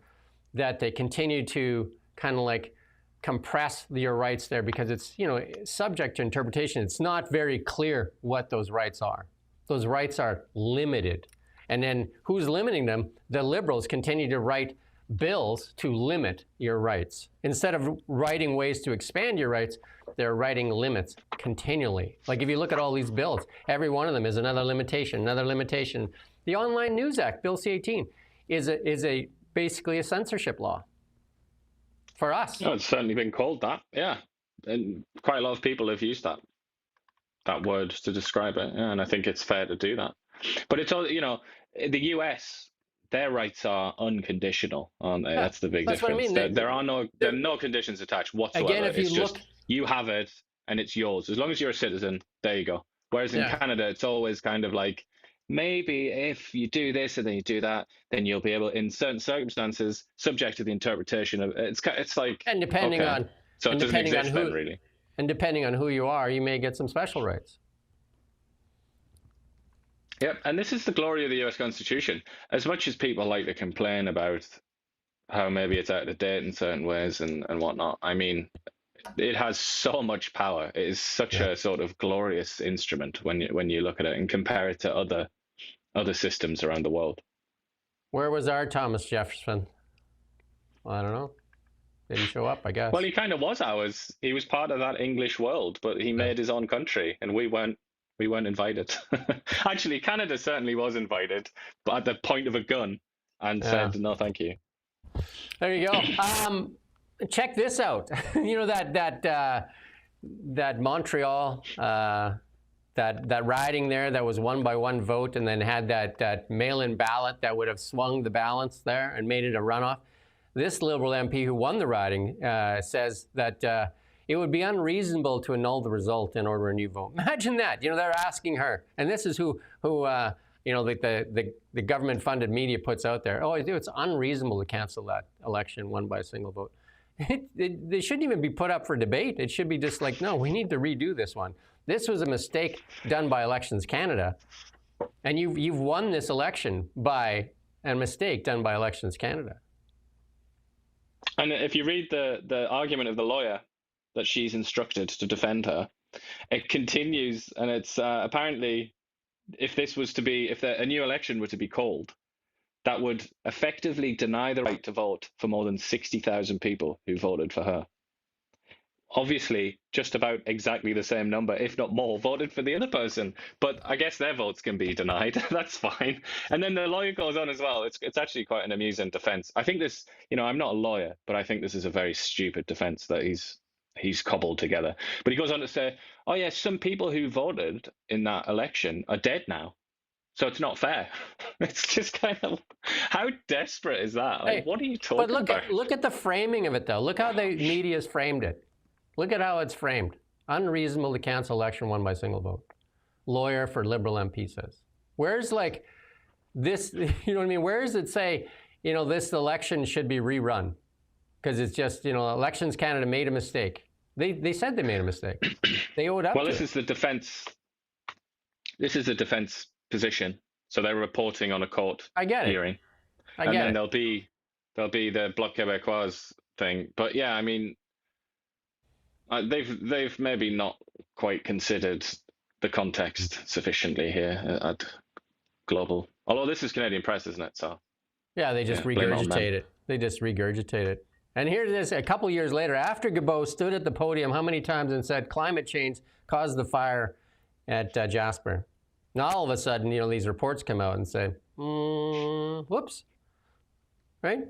that they continue to kind of like compress your rights there because it's, subject to interpretation. It's not very clear what those rights are. Those rights are limited. And then who's limiting them? The Liberals continue to write bills to limit your rights. Instead of writing ways to expand your rights, they're writing limits continually. Like if you look at all these bills, every one of them is another limitation, another limitation. The Online News Act, Bill C-18, is basically a censorship law for us. No, it's certainly been called that, yeah. And quite a lot of people have used that word to describe it, yeah, and I think it's fair to do that. But it's all, the US, their rights are unconditional, aren't they? Yeah, that's the big that's difference. what I mean. There are no conditions attached whatsoever. Again, if you it's look, just you have it and it's yours. As long as you're a citizen, there you go. Whereas in Canada, it's always kind of like, maybe if you do this and then you do that, then you'll be able, in certain circumstances, subject to the interpretation of it's like. And depending okay. on, so and it doesn't depending on exist who, then, really. And depending on who you are, you may get some special rights. Yep, and this is the glory of the US Constitution. As much as people like to complain about how maybe it's out of date in certain ways and whatnot, I mean, it has so much power. It is such a sort of glorious instrument when you look at it and compare it to other systems around the world. Where was our Thomas Jefferson? I don't know. Didn't show up, I guess. Well, he kind of was ours. He was part of that English world, but he made his own country, and we weren't invited. Actually, Canada certainly was invited, but at the point of a gun, and said no, thank you. There you go. Check this out. You know that Montreal, that riding there that was 1-by-1 vote, and then had that mail-in ballot that would have swung the balance there and made it a runoff. This Liberal MP who won the riding says that it would be unreasonable to annul the result and order a new vote. Imagine that. They're asking her, and this is who the government-funded media puts out there. Oh, it's unreasonable to cancel that election won by a single vote. They shouldn't even be put up for debate. It should be just like, no, we need to redo this one. This was a mistake done by Elections Canada, and you've won this election by a mistake done by Elections Canada. And if you read the argument of the lawyer that she's instructed to defend her, it continues, and it's apparently if a new election were to be called, that would effectively deny the right to vote for more than 60,000 people who voted for her. Obviously, just about exactly the same number, if not more, voted for the other person. But I guess their votes can be denied. That's fine. And then the lawyer goes on as well. It's actually quite an amusing defense. I think this, I'm not a lawyer, but I think this is a very stupid defense that he's cobbled together. But he goes on to say, oh yes, some people who voted in that election are dead now. So it's not fair. It's just kind of, how desperate is that? Like, what are you talking about? But look at the framing of it, though. Look how the media's framed it. Look at how it's framed. Unreasonable to cancel election won by single vote. Lawyer for Liberal MP says. Where's like this, you know what I mean? Where does it say, this election should be rerun? Because it's just, Elections Canada made a mistake. They said they made a mistake. They owed up to it. Well, this is the defense. This is the defense position. So they're reporting on a court hearing. I get it. And then there'll be the Bloc Québécois thing. But yeah, I mean, they've maybe not quite considered the context sufficiently here at global. Although this is Canadian press, isn't it? So yeah, they just regurgitate it. They just regurgitate it. And here it is, a couple years later, after Guilbeault stood at the podium how many times and said climate change caused the fire at Jasper. Now all of a sudden, these reports come out and say, whoops, right?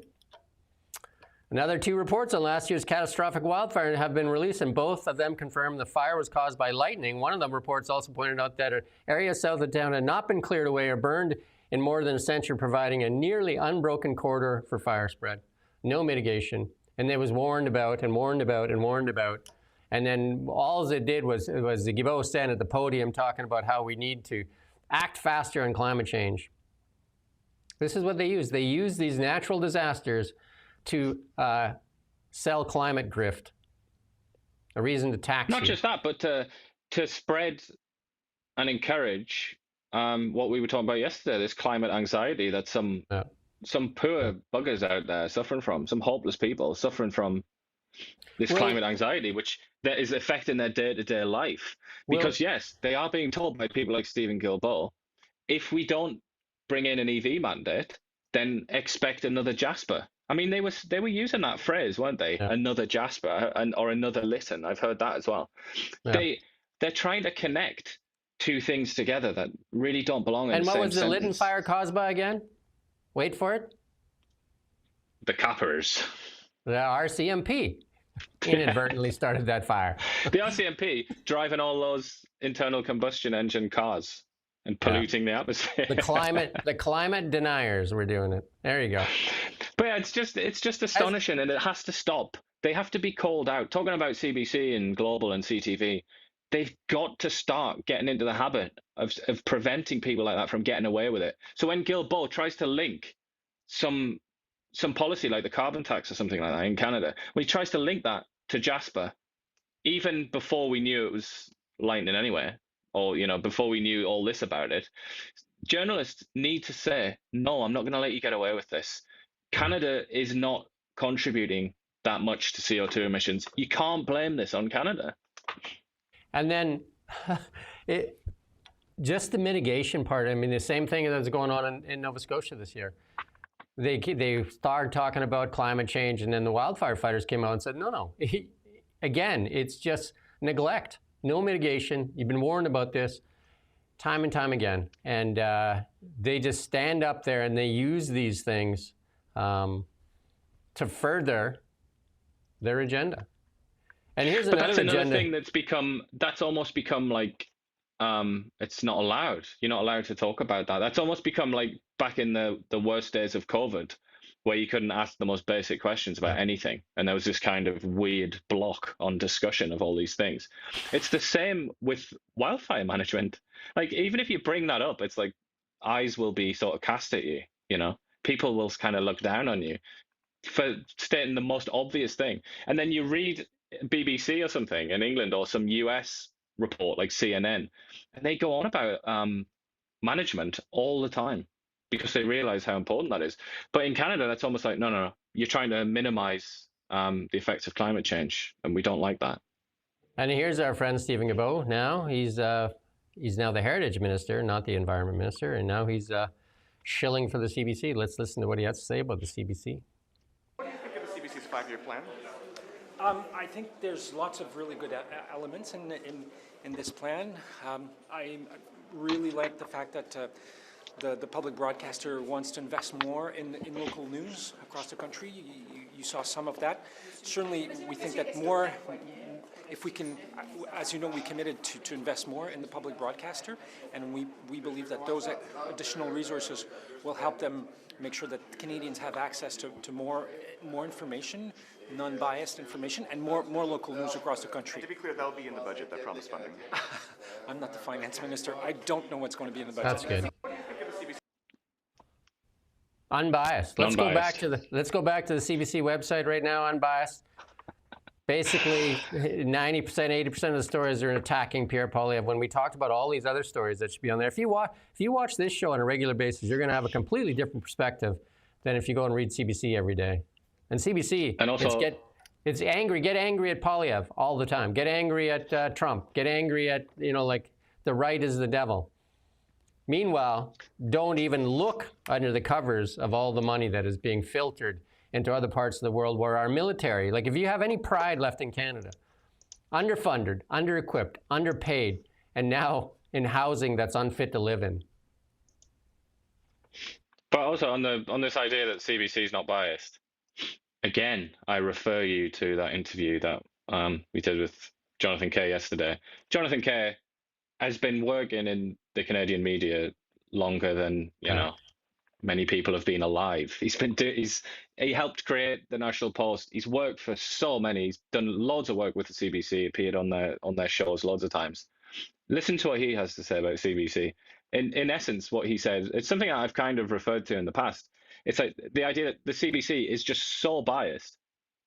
Another 2 reports on last year's catastrophic wildfire have been released, and both of them confirm the fire was caused by lightning. One of the reports also pointed out that an area south of town had not been cleared away or burned in more than a century, providing a nearly unbroken corridor for fire spread. No mitigation. And it was warned about and warned about and warned about. And then all it did was the Guilbeault stand at the podium talking about how we need to act faster on climate change. This is what they use. They use these natural disasters to sell climate grift, a reason to tax Not you. just that, but to spread and encourage what we were talking about yesterday, this climate anxiety that some poor buggers out there suffering from, some hopeless people suffering from this climate anxiety, which that is affecting their day-to-day life. Because yes, they are being told by people like Stephen Guilbeault, if we don't bring in an EV mandate, then expect another Jasper. I mean, they were using that phrase, weren't they? Yeah. Another Jasper or another Lytton. I've heard that as well. Yeah. They're trying to connect two things together that really don't belong in the same sentence. And what was the Lytton fire caused by again? Wait for it. The cappers. The RCMP inadvertently started that fire. The RCMP driving all those internal combustion engine cars and polluting the atmosphere. The climate deniers were doing it. There you go. But yeah, it's just astonishing, and it has to stop. They have to be called out. Talking about CBC and Global and CTV, they've got to start getting into the habit of preventing people like that from getting away with it. So when Guilbeault tries to link some policy like the carbon tax or something like that in Canada, when he tries to link that to Jasper, even before we knew it was lightning anyway, or before we knew all this about it, journalists need to say, no, I'm not going to let you get away with this. Canada is not contributing that much to CO2 emissions. You can't blame this on Canada. And then just the mitigation part, I mean, the same thing that's going on in Nova Scotia this year. They started talking about climate change, and then the wildfire fighters came out and said, no. Again, it's just neglect, no mitigation. You've been warned about this time and time again. And they just stand up there and they use these things to further their agenda. And here's another thing that's almost become like, it's not allowed. You're not allowed to talk about that. That's almost become like back in the worst days of COVID, where you couldn't ask the most basic questions about anything. And there was this kind of weird block on discussion of all these things. It's the same with wildfire management. Like, even if you bring that up, it's like eyes will be sort of cast at you, People will kind of look down on you for stating the most obvious thing. And then you read BBC or something in England, or some US report like CNN, and they go on about management all the time because they realize how important that is. But in Canada, that's almost like, no, you're trying to minimize the effects of climate change, and we don't like that. And here's our friend Stephen Guilbeault now. He's now the Heritage Minister, not the Environment Minister, and now he's shilling for the CBC. Let's listen to what he has to say about the CBC. What do you think of the CBC's 5-year plan? I think there's lots of really good elements in this plan. I really like the fact that the public broadcaster wants to invest more in local news across the country. You saw some of that. Certainly, we think that more, if we can, as you know, we committed to invest more in the public broadcaster, and we believe that those additional resources will help them make sure that Canadians have access to more information, non-biased information, and more local news across the country. And to be clear, that'll be in the budget, that promised funding. I'm not the finance minister. I don't know what's going to be in the budget. That's good. Unbiased. Let's go back to the CBC website right now. Unbiased. Basically, 90%, 80% of the stories are attacking Pierre Poilievre. When we talked about all these other stories that should be on there, if you watch this show on a regular basis, you're going to have a completely different perspective than if you go and read CBC every day. And CBC, and also, it's angry. Get angry at Poilievre all the time. Get angry at Trump. Get angry at like the right is the devil. Meanwhile, don't even look under the covers of all the money that is being filtered into other parts of the world where our military, like if you have any pride left in Canada, underfunded, under-equipped, underpaid, and now in housing that's unfit to live in. But also on this idea that CBC is not biased, again, I refer you to that interview that we did with Jonathan Kay yesterday. Jonathan Kay has been working in the Canadian media longer than many people have been alive. He helped create the National Post. He's worked for so many. He's done loads of work with the CBC. Appeared on their shows loads of times. Listen to what he has to say about CBC. In essence, what he says, it's something I've kind of referred to in the past. It's like the idea that the CBC is just so biased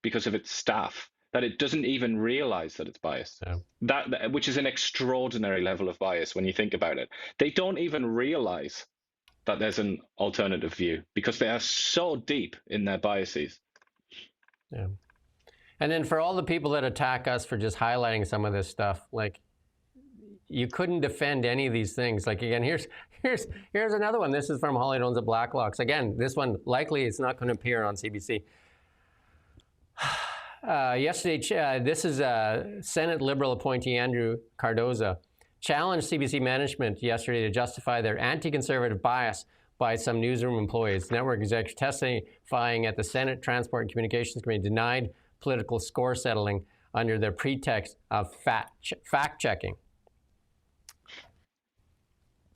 because of its staff that it doesn't even realize that it's biased. Yeah. That which is an extraordinary level of bias when you think about it. They don't even realize that there's an alternative view because they are so deep in their biases. Yeah. And then for all the people that attack us for just highlighting some of this stuff, like, you couldn't defend any of these things. Like, again, here's another one. This is from Holly Jones at Blacklocks. Again, this one likely it's not going to appear on CBC. Yesterday, this is Senate Liberal appointee Andrew Cardoza challenged CBC management yesterday to justify their anti-conservative bias by some newsroom employees. Network executives testifying at the Senate Transport and Communications Committee denied political score settling under the pretext of fact-checking.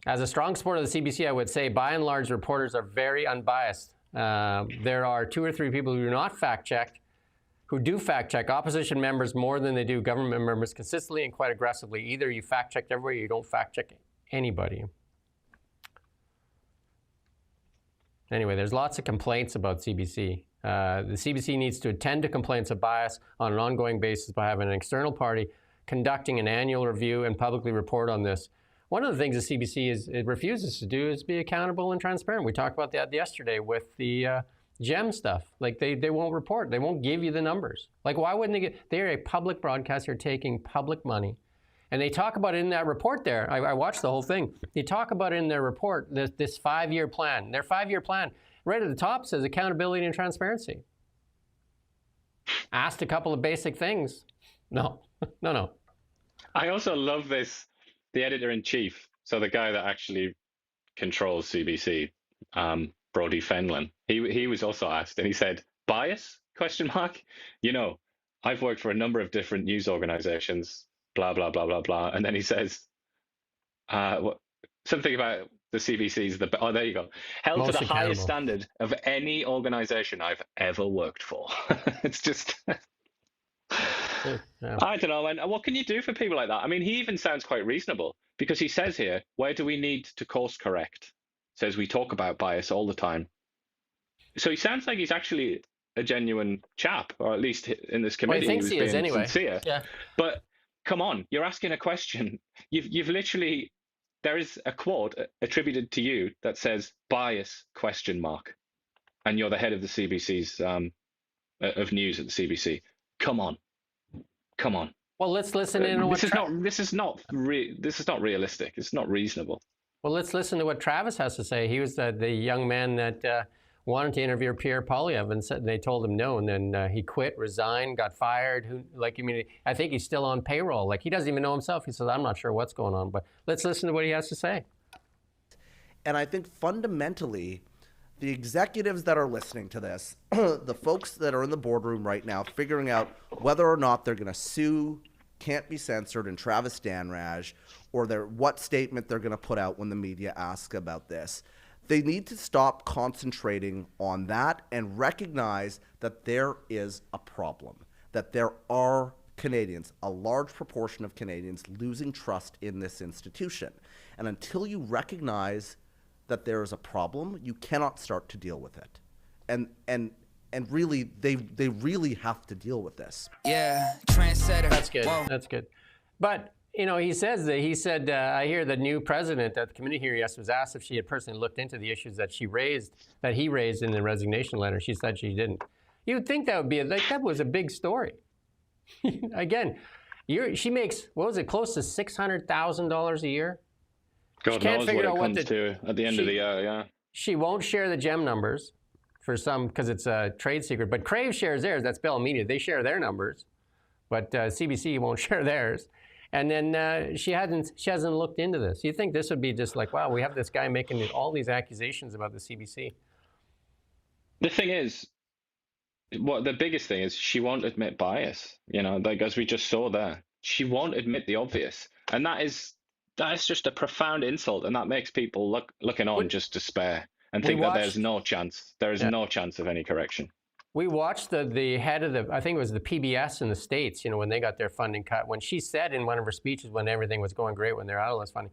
As a strong supporter of the CBC, I would say, by and large, reporters are very unbiased. There are 2 or 3 people who do not fact-check, who do fact-check opposition members more than they do government members consistently and quite aggressively. Either you fact-check everybody or you don't fact-check anybody. Anyway, there's lots of complaints about CBC. The CBC needs to attend to complaints of bias on an ongoing basis by having an external party conducting an annual review and publicly report on this. One of the things the CBC refuses to do is be accountable and transparent. We talked about that yesterday with the GEM stuff. Like, they won't report. They won't give you the numbers. Like, why wouldn't they they're a public broadcaster taking public money. And they talk about it in that report there. I watched the whole thing. They talk about it in their report, this 5-year plan. Their 5-year plan, right at the top, says accountability and transparency. Asked a couple of basic things. No. I also love this, the editor-in-chief, so the guy that actually controls CBC, Brody Fenlon, he was also asked, and he said, bias, ? You know, I've worked for a number of different news organizations, blah, blah, blah, blah, blah. And then he says, something about the CBC's, oh, there you go, held Most to the accountable. highest standard of any organization I've ever worked for. It's just... Yeah. I don't know, and what can you do for people like that? I mean, he even sounds quite reasonable, because he says here, where do we need to course correct? Says we talk about bias all the time. So he sounds like he's actually a genuine chap, or at least in this committee, Well, he thinks he is being anyway. sincere. Yeah. But come on, you're asking a question. You've literally, there is a quote attributed to you that says bias ? And you're the head of the CBC's of news at the CBC. Come on. Well, let's listen in on what This is not realistic. It's not reasonable. Well, let's listen to what Travis has to say. He was the young man that wanted to interview Pierre Poilievre, and said they told him no, and then he quit, resigned, got fired. I think he's still on payroll. Like, he doesn't even know himself. He says, I'm not sure what's going on, but let's listen to what he has to say. And I think fundamentally, the executives that are listening to this, the folks that are in the boardroom right now figuring out whether or not they're going to sue Can't Be Censored and Travis Danraj, or what statement they're going to put out when the media asks about this, they need to stop concentrating on that and recognize that there is a problem, that there are Canadians, a large proportion of Canadians, losing trust in this institution. And until you recognize that there is a problem, you cannot start to deal with it. And really, they really have to deal with this. Yeah, trendsetter. That's good. Whoa. That's good. But, he said, I hear the new president at the committee here yesterday was asked if she had personally looked into the issues that he raised in the resignation letter. She said she didn't. You would think that would be, that was a big story. Again, she makes, close to $600,000 a year? God knows what it comes to at the end of the year, yeah. She won't share the GEM numbers for some, because it's a trade secret. But Crave shares theirs. That's Bell Media. They share their numbers, but CBC won't share theirs. And then she hasn't looked into this. You think this would be just like, wow, we have this guy making all these accusations about the CBC. The thing is, the biggest thing is she won't admit bias. As we just saw there, she won't admit the obvious, and that is just a profound insult, and that makes people looking on just despair and think that there's no chance. There is no chance of any correction. We watched the head of I think it was the PBS in the States, when they got their funding cut, when she said in one of her speeches when everything was going great, when they're out of less funding,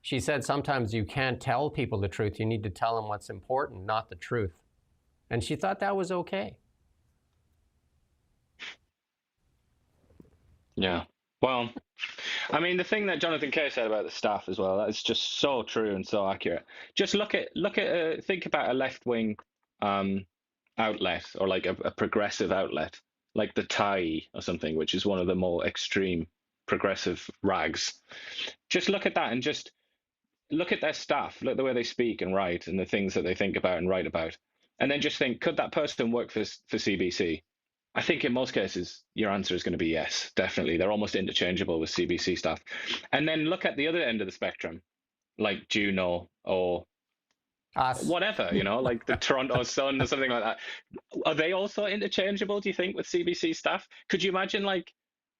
she said sometimes you can't tell people the truth. You need to tell them what's important, not the truth. And she thought that was okay. Yeah. Well, I mean, the thing that Jonathan Kay said about the staff as well, that's just so true and so accurate. Just think about a left-wing outlet, or like a progressive outlet, like the Thai or something, which is one of the more extreme progressive rags. Just look at that and just look at their staff, look at the way they speak and write and the things that they think about and write about. And then just think, could that person work for CBC? I think in most cases, your answer is going to be yes, definitely. They're almost interchangeable with CBC staff. And then look at the other end of the spectrum, like Juno or whatever, like the Toronto Sun or something like that. Are they also interchangeable, do you think, with CBC staff? Could you imagine like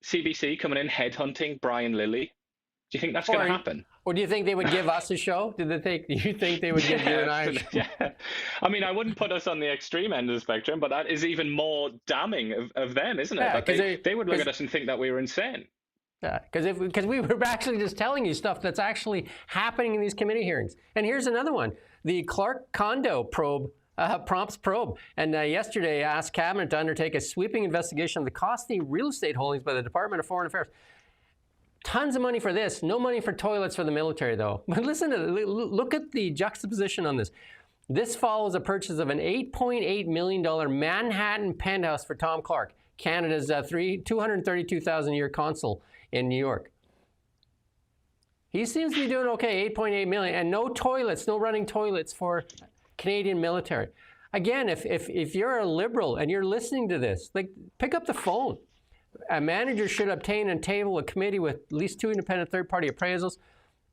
CBC coming in headhunting Brian Lilly? Do you think that's going to happen? Or do you think they would give us a show? Do you think they would give you and I a show? Yeah. I mean, I wouldn't put us on the extreme end of the spectrum, but that is even more damning of them, isn't it? Yeah, That they would look at us and think that we were insane. Yeah, because we were actually just telling you stuff that's actually happening in these committee hearings. And here's another one. The Clark condo probe prompts probe. And yesterday asked Cabinet to undertake a sweeping investigation of the costly real estate holdings by the Department of Foreign Affairs. Tons of money for this, no money for toilets for the military, though. But listen to look at the juxtaposition on this. This follows a purchase of an $8.8 million Manhattan penthouse for Tom Clark, Canada's $232,000 consul in New York. He seems to be doing okay, $8.8 million, and no toilets, no running toilets for Canadian military. Again, if you're a liberal and you're listening to this, like, pick up the phone. A manager should obtain and table a committee with at least 2 independent third-party appraisals,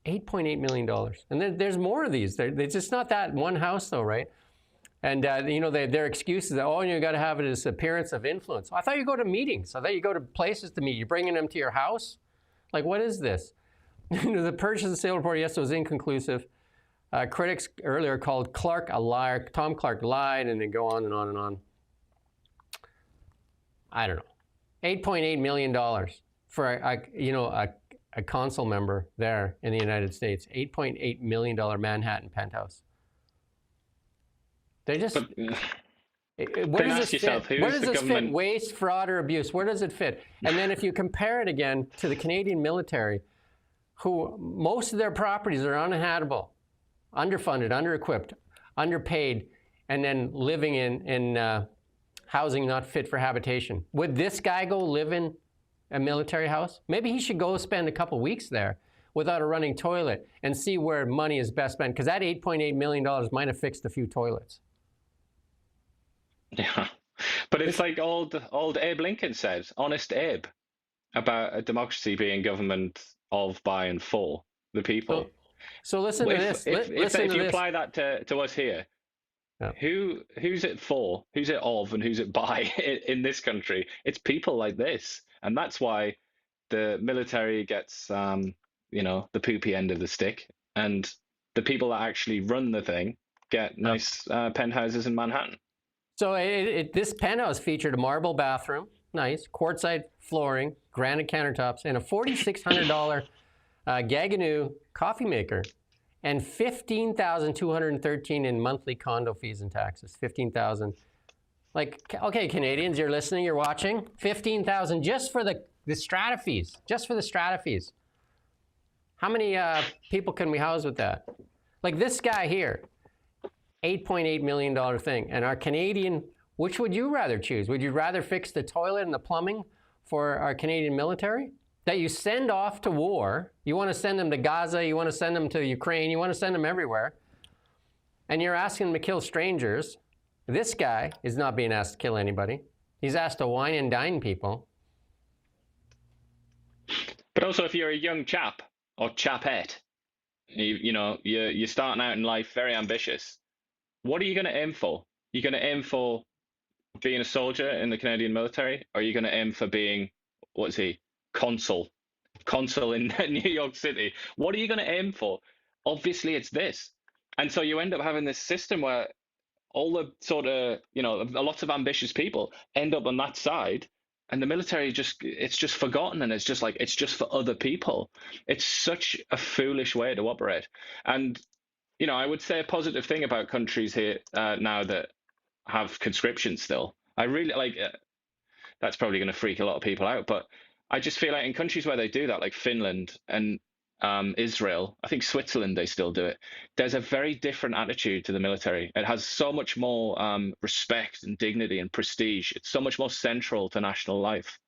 $8.8 million. And then there's more of these. It's just not that one house, though, right? And, their excuse is that, you got to have this appearance of influence. I thought you go to meetings. I thought you go to places to meet. You're bringing them to your house? Like, what is this? The purchase and sale report yesterday was inconclusive. Critics earlier called Clark a liar. Tom Clark lied, and they go on and on and on. I don't know. $8.8 million for a consul member there in the United States. $8.8 million Manhattan penthouse. They just. Where does this fit? Where does this fit? Waste, fraud, or abuse? Where does it fit? And then if you compare it again to the Canadian military, who most of their properties are uninhabitable, underfunded, under-equipped, underpaid, and then living in housing not fit for habitation. Would this guy go live in a military house? Maybe he should go spend a couple weeks there without a running toilet and see where money is best spent, because that $8.8 million might have fixed a few toilets. Yeah, but it's like old Abe Lincoln said, honest Abe, about a democracy being government of, by, and for the people. So listen to this. If you apply that to us here, yeah. Who's it for? Who's it of? And who's it by in this country? It's people like this, and that's why the military gets, the poopy end of the stick, and the people that actually run the thing get nice penthouses in Manhattan. So this penthouse featured a marble bathroom, nice, quartzite flooring, granite countertops, and a $4,600 Gaggenau coffee maker. And $15,213 in monthly condo fees and taxes. $15,000. Like, okay, Canadians, you're listening, you're watching. $15,000 just for the strata fees. Just for the strata fees. How many people can we house with that? Like this guy here, $8.8 million thing. And our Canadian, which would you rather choose? Would you rather fix the toilet and the plumbing for our Canadian military that you send off to war? You want to send them to Gaza, you want to send them to Ukraine, you want to send them everywhere, and you're asking them to kill strangers. This guy is not being asked to kill anybody. He's asked to wine and dine people. But also, if you're a young chap or chapette, you're starting out in life very ambitious, what are you going to aim for? You're going to aim for being a soldier in the Canadian military, or are you going to aim for being, what's he, consul in New York City? What are you going to aim for? Obviously, it's this. And so you end up having this system where all the sort of, lots of ambitious people end up on that side, and the military it's just forgotten, and it's just for other people. It's such a foolish way to operate. And, I would say a positive thing about countries here now that have conscription still. I really that's probably going to freak a lot of people out, but I just feel like in countries where they do that, like Finland, and Israel, I think Switzerland, they still do it. There's a very different attitude to the military. It has so much more respect and dignity and prestige. It's so much more central to national life.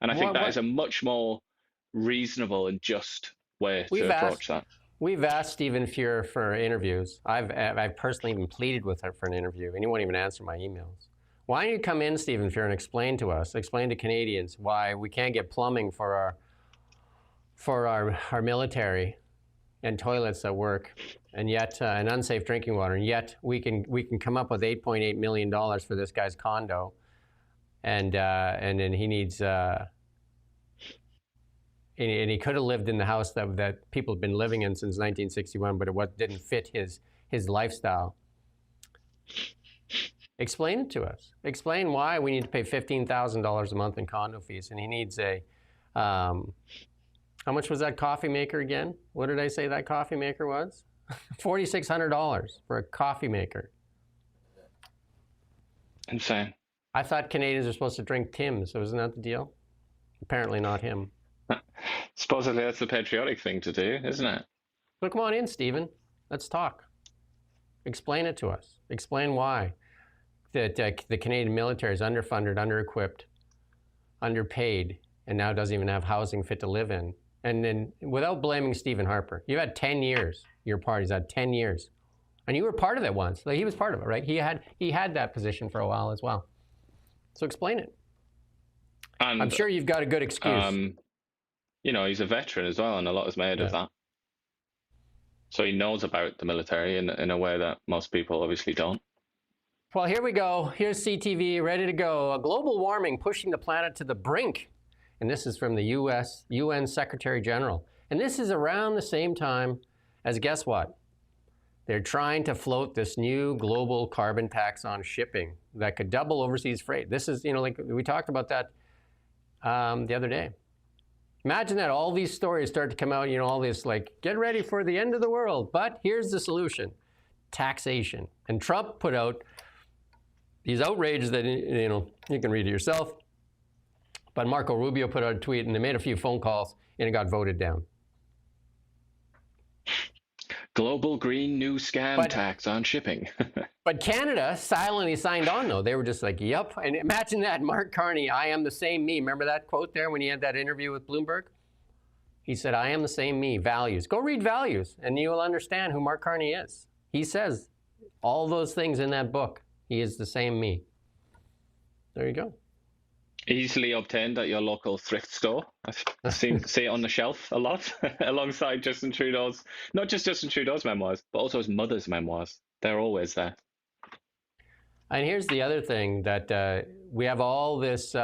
And I think that is a much more reasonable and just way to approach that. We've asked Stephen Fuhr for interviews. I've personally even pleaded with him for an interview, and he won't even answer my emails. Why don't you come in, Stephen Fuhr, and explain to us, explain to Canadians why we can't get plumbing for our military and toilets that work, and yet and unsafe drinking water, and yet we can come up with $8.8 million for this guy's condo, and then he needs. And he could have lived in the house that people have been living in since 1961, but it didn't fit his lifestyle. Explain it to us. Explain why we need to pay $15,000 a month in condo fees, and he needs a. How much was that coffee maker again? What did I say that coffee maker was? $4,600 for a coffee maker. Insane. I thought Canadians are supposed to drink Tim's, so isn't that the deal? Apparently not him. Supposedly that's the patriotic thing to do, isn't it? So come on in, Stephen. Let's talk. Explain it to us. Explain why the Canadian military is underfunded, under-equipped, underpaid, and now doesn't even have housing fit to live in. And then, without blaming Stephen Harper, you've had 10 years. Your party's had 10 years, and you were part of that once. Like, he was part of it, right? He had that position for a while as well. So explain it. And I'm sure you've got a good excuse. You know, he's a veteran as well, and a lot is made of that. So he knows about the military in a way that most people obviously don't. Well, here we go. Here's CTV, ready to go. A global warming pushing the planet to the brink. And this is from the UN Secretary General. And this is around the same time as, guess what? They're trying to float this new global carbon tax on shipping that could double overseas freight. This is, like we talked about that the other day. Imagine that all these stories start to come out, all this like, get ready for the end of the world. But here's the solution, taxation. And Trump put out these outrages that, you can read it yourself. But Marco Rubio put out a tweet, and they made a few phone calls, and it got voted down. Global green new scam tax on shipping. But Canada silently signed on, though. They were just like, yep. And imagine that, Mark Carney, I am the same me. Remember that quote there when he had that interview with Bloomberg? He said, I am the same me, values. Go read Values, and you will understand who Mark Carney is. He says all those things in that book. He is the same me. There you go. Easily obtained at your local thrift store. I seem to see it on the shelf a lot, alongside Justin Trudeau's, not just Justin Trudeau's memoirs, but also his mother's memoirs. They're always there. And here's the other thing, that we have all this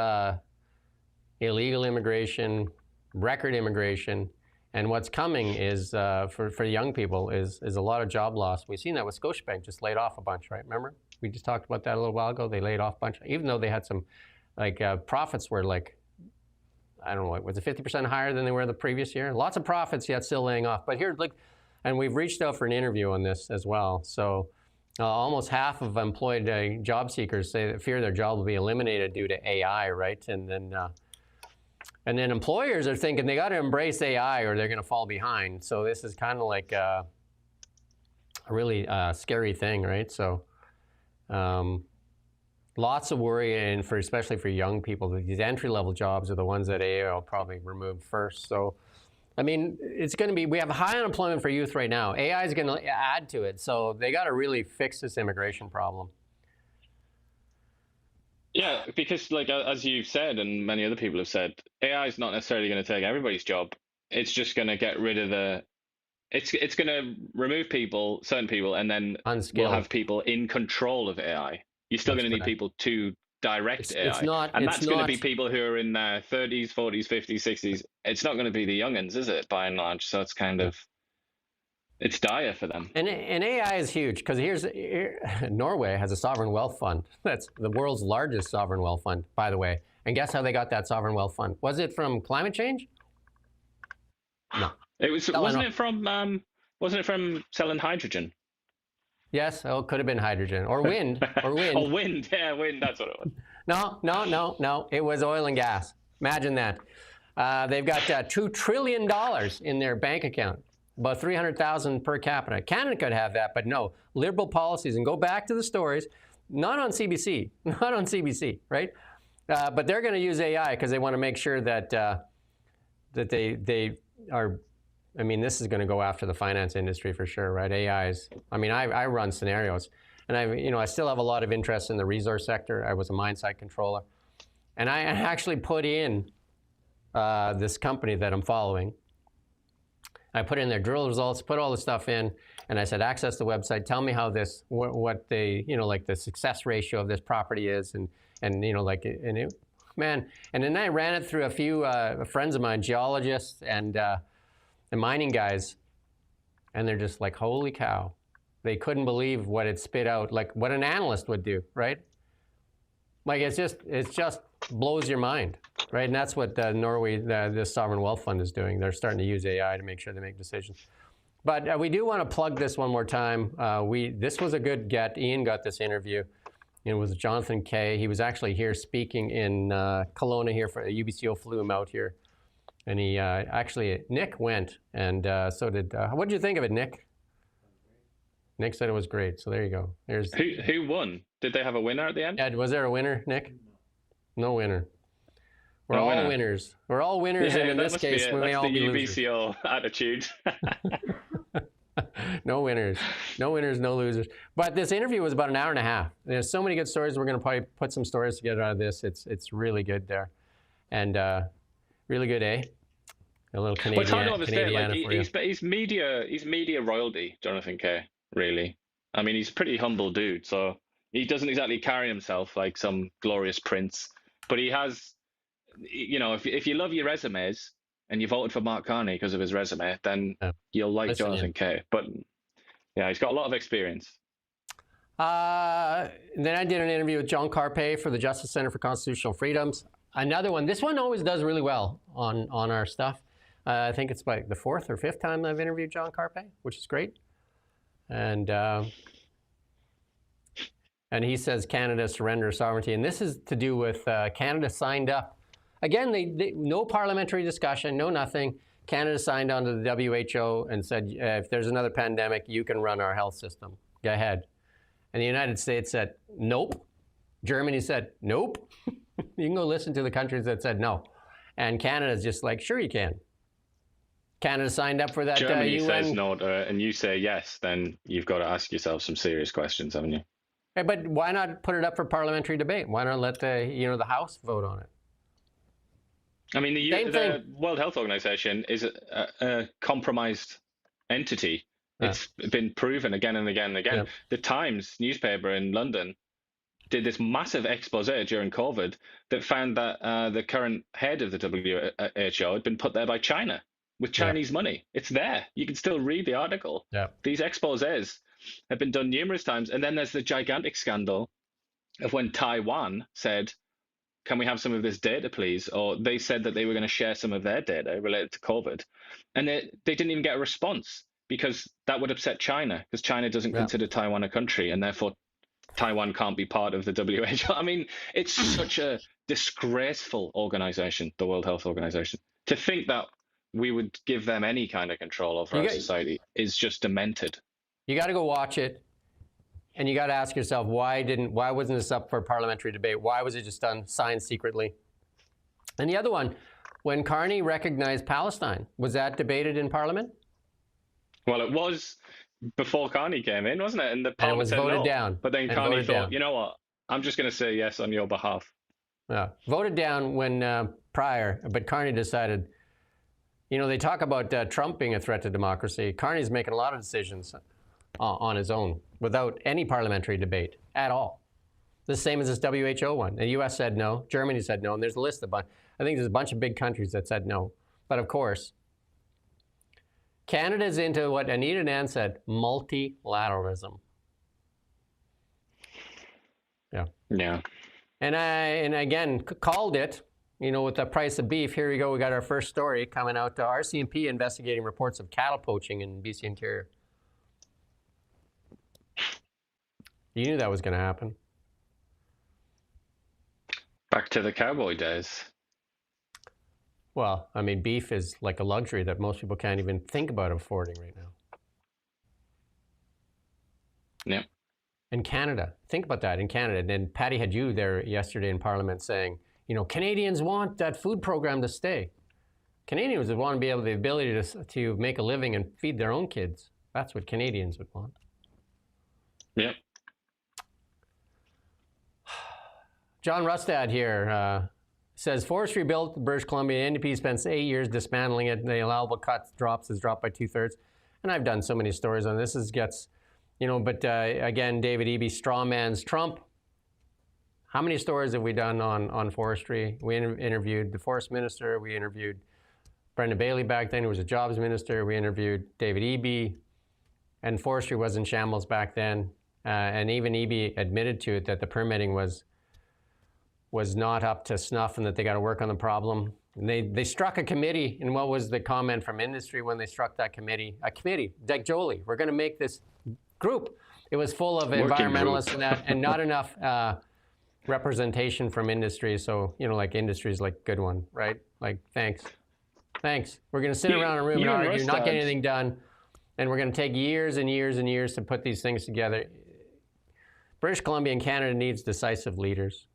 illegal immigration, record immigration, and what's coming is, for young people, is a lot of job loss. We've seen that with Scotiabank, just laid off a bunch, right? Remember? We just talked about that a little while ago. They laid off a bunch, even though they had some, profits were like, I don't know, was it 50% higher than they were the previous year? Lots of profits, yet still laying off. But here's, and we've reached out for an interview on this as well. So almost half of employed job seekers say that fear their job will be eliminated due to AI, right? And then employers are thinking they got to embrace AI or they're going to fall behind. So this is kind of like a really scary thing, right? So lots of worry, and especially for young people, these entry-level jobs are the ones that AI will probably remove first. So, I mean, it's going to be, we have high unemployment for youth right now. AI is going to add to it. So they got to really fix this immigration problem. Yeah, because as you've said, and many other people have said, AI is not necessarily going to take everybody's job. It's just going to get rid of it's going to remove certain people, and then we'll have people in control of AI. You're still going to need people to direct AI. And that's going to be people who are in their 30s, 40s, 50s, 60s. It's not going to be the young'uns, is it, by and large? So it's kind of, it's dire for them. And AI is huge, because Norway has a sovereign wealth fund. That's the world's largest sovereign wealth fund, by the way. And guess how they got that sovereign wealth fund? Was it from climate change? No. Wasn't it from selling hydrogen? Yes, it could have been hydrogen or wind. Or wind. Yeah, wind. That's what it was. No. It was oil and gas. Imagine that. They've got $2 trillion in their bank account, about 300,000 per capita. Canada could have that, but no. Liberal policies, and go back to the stories, not on CBC, not on CBC, right? But they're going to use AI because they want to make sure that that they are. I mean, this is going to go after the finance industry for sure, right? AIs. I mean, I run scenarios, and I still have a lot of interest in the resource sector. I was a mine site controller, and I actually put in this company that I'm following. I put in their drill results, put all the stuff in, and I said, access the website. Tell me how this, what they, like the success ratio of this property is, and man. And then I ran it through a few friends of mine, geologists and the mining guys, and they're just like, holy cow. They couldn't believe what it spit out, like what an analyst would do, right? Like it just blows your mind, right? And that's what Norway, the Sovereign Wealth Fund is doing. They're starting to use AI to make sure they make decisions. But we do want to plug this one more time. This was a good get. Ian got this interview. It was Jonathan Kay. He was actually here speaking in Kelowna here for UBCO, flew him out here. And he Nick went, and so did. What did you think of it, Nick? Nick said it was great. So there you go. There's who won? Did they have a winner at the end? Yeah, was there a winner, Nick? No winner. We're No all winner. winners. We're all winners, and in this case, we may all be losers. That's the UBCO attitude. No winners. No winners, no losers. But this interview was about an hour and a half. There's so many good stories. We're going to probably put some stories together out of this. It's really good there. And really good, eh? A little Canadian. Well, it's hard to understand. Canadiana for you. He's media royalty, Jonathan Kay, really. I mean, he's a pretty humble dude, so he doesn't exactly carry himself like some glorious prince. But he has, if you love your resumes and you voted for Mark Carney because of his resume, then you'll like Jonathan Kay. But yeah, he's got a lot of experience. Then I did an interview with John Carpay for the Justice Center for Constitutional Freedoms. Another one. This one always does really well on our stuff. I think it's like the 4th or 5th time I've interviewed John Carpay, which is great. And he says Canada surrender sovereignty. And this is to do with Canada signed up. Again, they no parliamentary discussion, no nothing. Canada signed on to the WHO and said, if there's another pandemic, you can run our health system. Go ahead. And the United States said, nope. Germany said, nope. You can go listen to the countries that said no. And Canada's just like, sure you can. Canada signed up for that Germany UN. says no, and you say yes, then you've got to ask yourself some serious questions, haven't you? Hey, but why not put it up for parliamentary debate? Why not let the House vote on it? I mean, the World Health Organization is a compromised entity. It's been proven again and again and again. Yeah. The Times newspaper in London did this massive expose during COVID that found that the current head of the WHO had been put there by China with Chinese money. It's there. You can still read the article. Yeah. These exposés have been done numerous times. And then there's the gigantic scandal of when Taiwan said, can we have some of this data, please? Or they said that they were going to share some of their data related to COVID. And they didn't even get a response because that would upset China, because China doesn't consider Taiwan a country, and therefore Taiwan can't be part of the WHO. I mean, it's such a disgraceful organization, the World Health Organization. To think that we would give them any kind of control over our society is just demented. You got to go watch it. And you got to ask yourself, why wasn't this up for parliamentary debate? Why was it just signed secretly? And the other one, when Carney recognized Palestine, was that debated in Parliament? Well, it was before Carney came in, wasn't it? And the Parliament said voted no. down. But then Carney thought, you know what? I'm just going to say yes on your behalf. Yeah, voted down when prior, but Carney decided. They talk about Trump being a threat to democracy. Carney's making a lot of decisions on his own without any parliamentary debate at all. The same as this WHO one. The U.S. said no, Germany said no, and there's a list of I think there's a bunch of big countries that said no. But of course, Canada's into what Anita Nan said, multilateralism. Yeah. Yeah. And again, called it, with the price of beef. Here we go. We got our first story coming out. RCMP investigating reports of cattle poaching in BC Interior. You knew that was going to happen. Back to the cowboy days. Well, I mean, beef is like a luxury that most people can't even think about affording right now. Yeah. In Canada, think about that in Canada. And then Patty had you there yesterday in Parliament saying, you know, Canadians want that food program to stay. Canadians would want to be able the ability to make a living and feed their own kids. That's what Canadians would want. Yeah. John Rustad here says forestry built British Columbia. NDP spends 8 years dismantling it. The allowable cut has dropped by 2/3. And I've done so many stories on this. But again, David Eby strawmans Trump. How many stories have we done on forestry? We interviewed the forest minister. We interviewed Brendan Bailey back then, who was a jobs minister. We interviewed David Eby. And forestry was in shambles back then. And even Eby admitted to it that the permitting was not up to snuff and that they got to work on the problem. And they struck a committee. And what was the comment from industry when they struck that committee? A committee, Dick Jolie, we're going to make this group. It was full of environmentalists and that, and not enough representation from industry. So, like industry's like, good one, right? Like, thanks. We're going to sit around a room and argue, not get anything done. And we're going to take years and years and years to put these things together. British Columbia and Canada needs decisive leaders.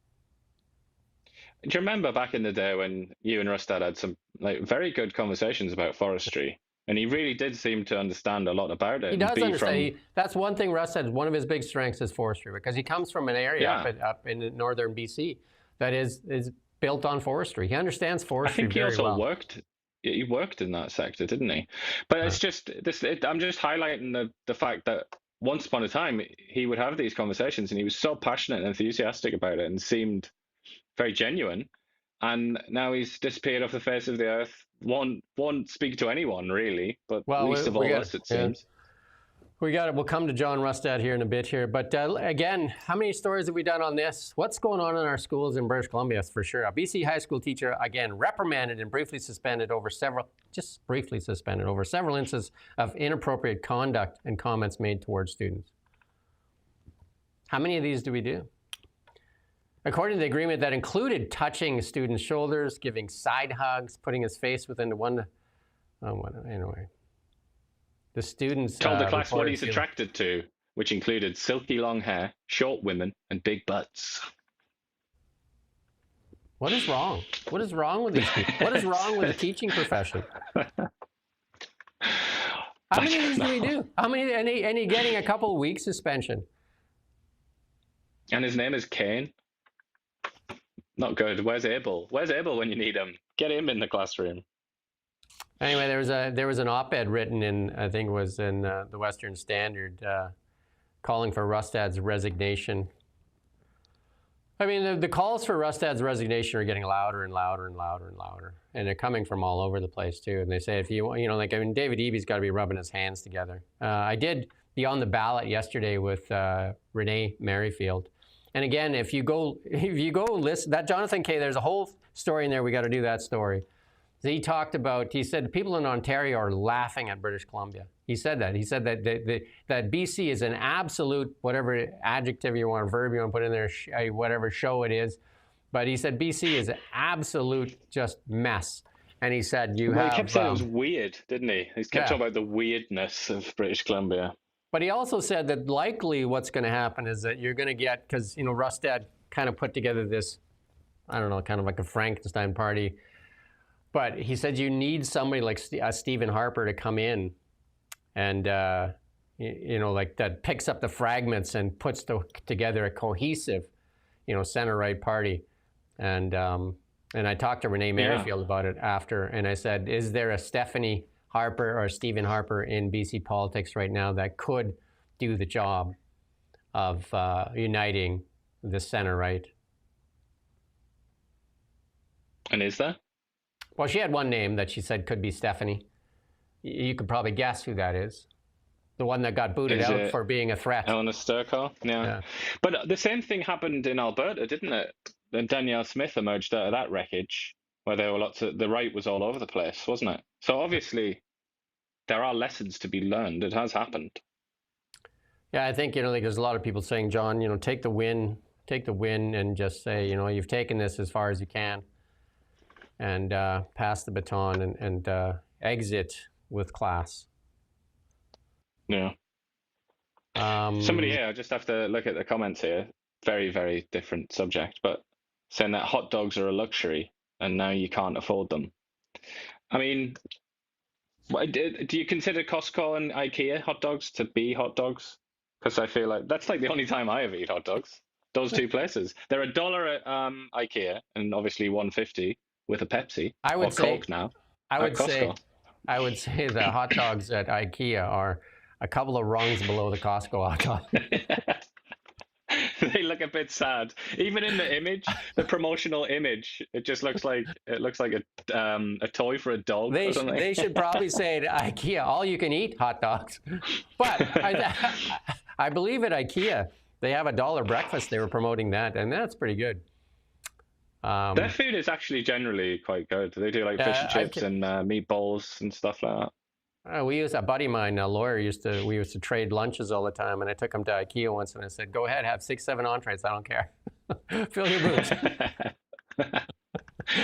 Do you remember back in the day when you and Rustad had some very good conversations about forestry? And he really did seem to understand a lot about it. He does understand. That's one thing Rustad, one of his big strengths is forestry, because he comes from an area up in northern BC that is built on forestry. He understands forestry very well. I think he also worked in that sector, didn't he? But it's just I'm just highlighting the fact that once upon a time he would have these conversations and he was so passionate and enthusiastic about it and seemed very genuine. And now he's disappeared off the face of the earth. Won't speak to anyone really, but least of all us, it seems. We'll come to John Rustad here in a bit here. But again, how many stories have we done on this? What's going on in our schools in British Columbia, for sure. A BC high school teacher, again, reprimanded and briefly suspended over several instances of inappropriate conduct and comments made towards students. How many of these do we do? According to the agreement, that included touching students' shoulders, giving side hugs, putting his face within anyway. The students told the class what he's attracted to, which included silky long hair, short women, and big butts. What is wrong? What is wrong with these people? What is wrong with the teaching profession? How many of these do we do? How many? And he getting a couple of weeks suspension. And his name is Kane. Not good. Where's Abel? Where's Abel when you need him? Get him in the classroom. Anyway, there was an op-ed written in, I think it was in the Western Standard, calling for Rustad's resignation. I mean, the calls for Rustad's resignation are getting louder and louder and louder and louder, and they're coming from all over the place too. And they say, if David Eby's got to be rubbing his hands together. I did the On the Ballot yesterday with Renee Merrifield. And again, if you go listen, that Jonathan Kay, there's a whole story in there. We got to do that story. He said people in Ontario are laughing at British Columbia. He said that. He said that that BC is an absolute, whatever adjective you want, verb you want to put in there, whatever show it is. But he said BC is an absolute just mess. And he said he kept saying it was weird, didn't he? He kept talking about the weirdness of British Columbia. But he also said that likely what's going to happen is that you're going to get, because, Rustad kind of put together this, I don't know, kind of like a Frankenstein party. But he said you need somebody like Stephen Harper to come in and, like that picks up the fragments and puts together a cohesive, center-right party. And I talked to Renee Merrifield about it after, and I said, is there a Stephanie Harper or Stephen Harper in BC politics right now that could do the job of uniting the center-right? And is there? Well, she had one name that she said could be Stephanie. You could probably guess who that is. The one that got booted out for being a threat. Eleanor Sturkar? Yeah. But the same thing happened in Alberta, didn't it? Then Danielle Smith emerged out of that wreckage, where there were the right was all over the place, wasn't it? So obviously, there are lessons to be learned. It has happened. Yeah, I think, there's a lot of people saying, John, take the win and just say, you've taken this as far as you can. and pass the baton and exit with class. Yeah. Somebody here, I just have to look at the comments here. Very, very different subject, but saying that hot dogs are a luxury and now you can't afford them. I mean, do you consider Costco and IKEA hot dogs to be hot dogs? Because I feel like that's like the only time I ever eat hot dogs. Those two places. They're $1 at IKEA and obviously $1.50 with a Pepsi or Coke now at Costco. I would say the hot dogs at IKEA are a couple of rungs below the Costco hot dog. They look a bit sad. Even in the image, the promotional image, it just looks like a toy for a dog or something. They should probably say to IKEA, all you can eat hot dogs. But I believe at IKEA, they have $1 breakfast. They were promoting that, and that's pretty good. Their food is actually generally quite good. They do like fish and chips and meatballs and stuff like that. A buddy of mine, a lawyer, we used to trade lunches all the time, and I took him to IKEA once, and I said, "Go ahead, have 6, 7 entrees. I don't care. Fill your boots."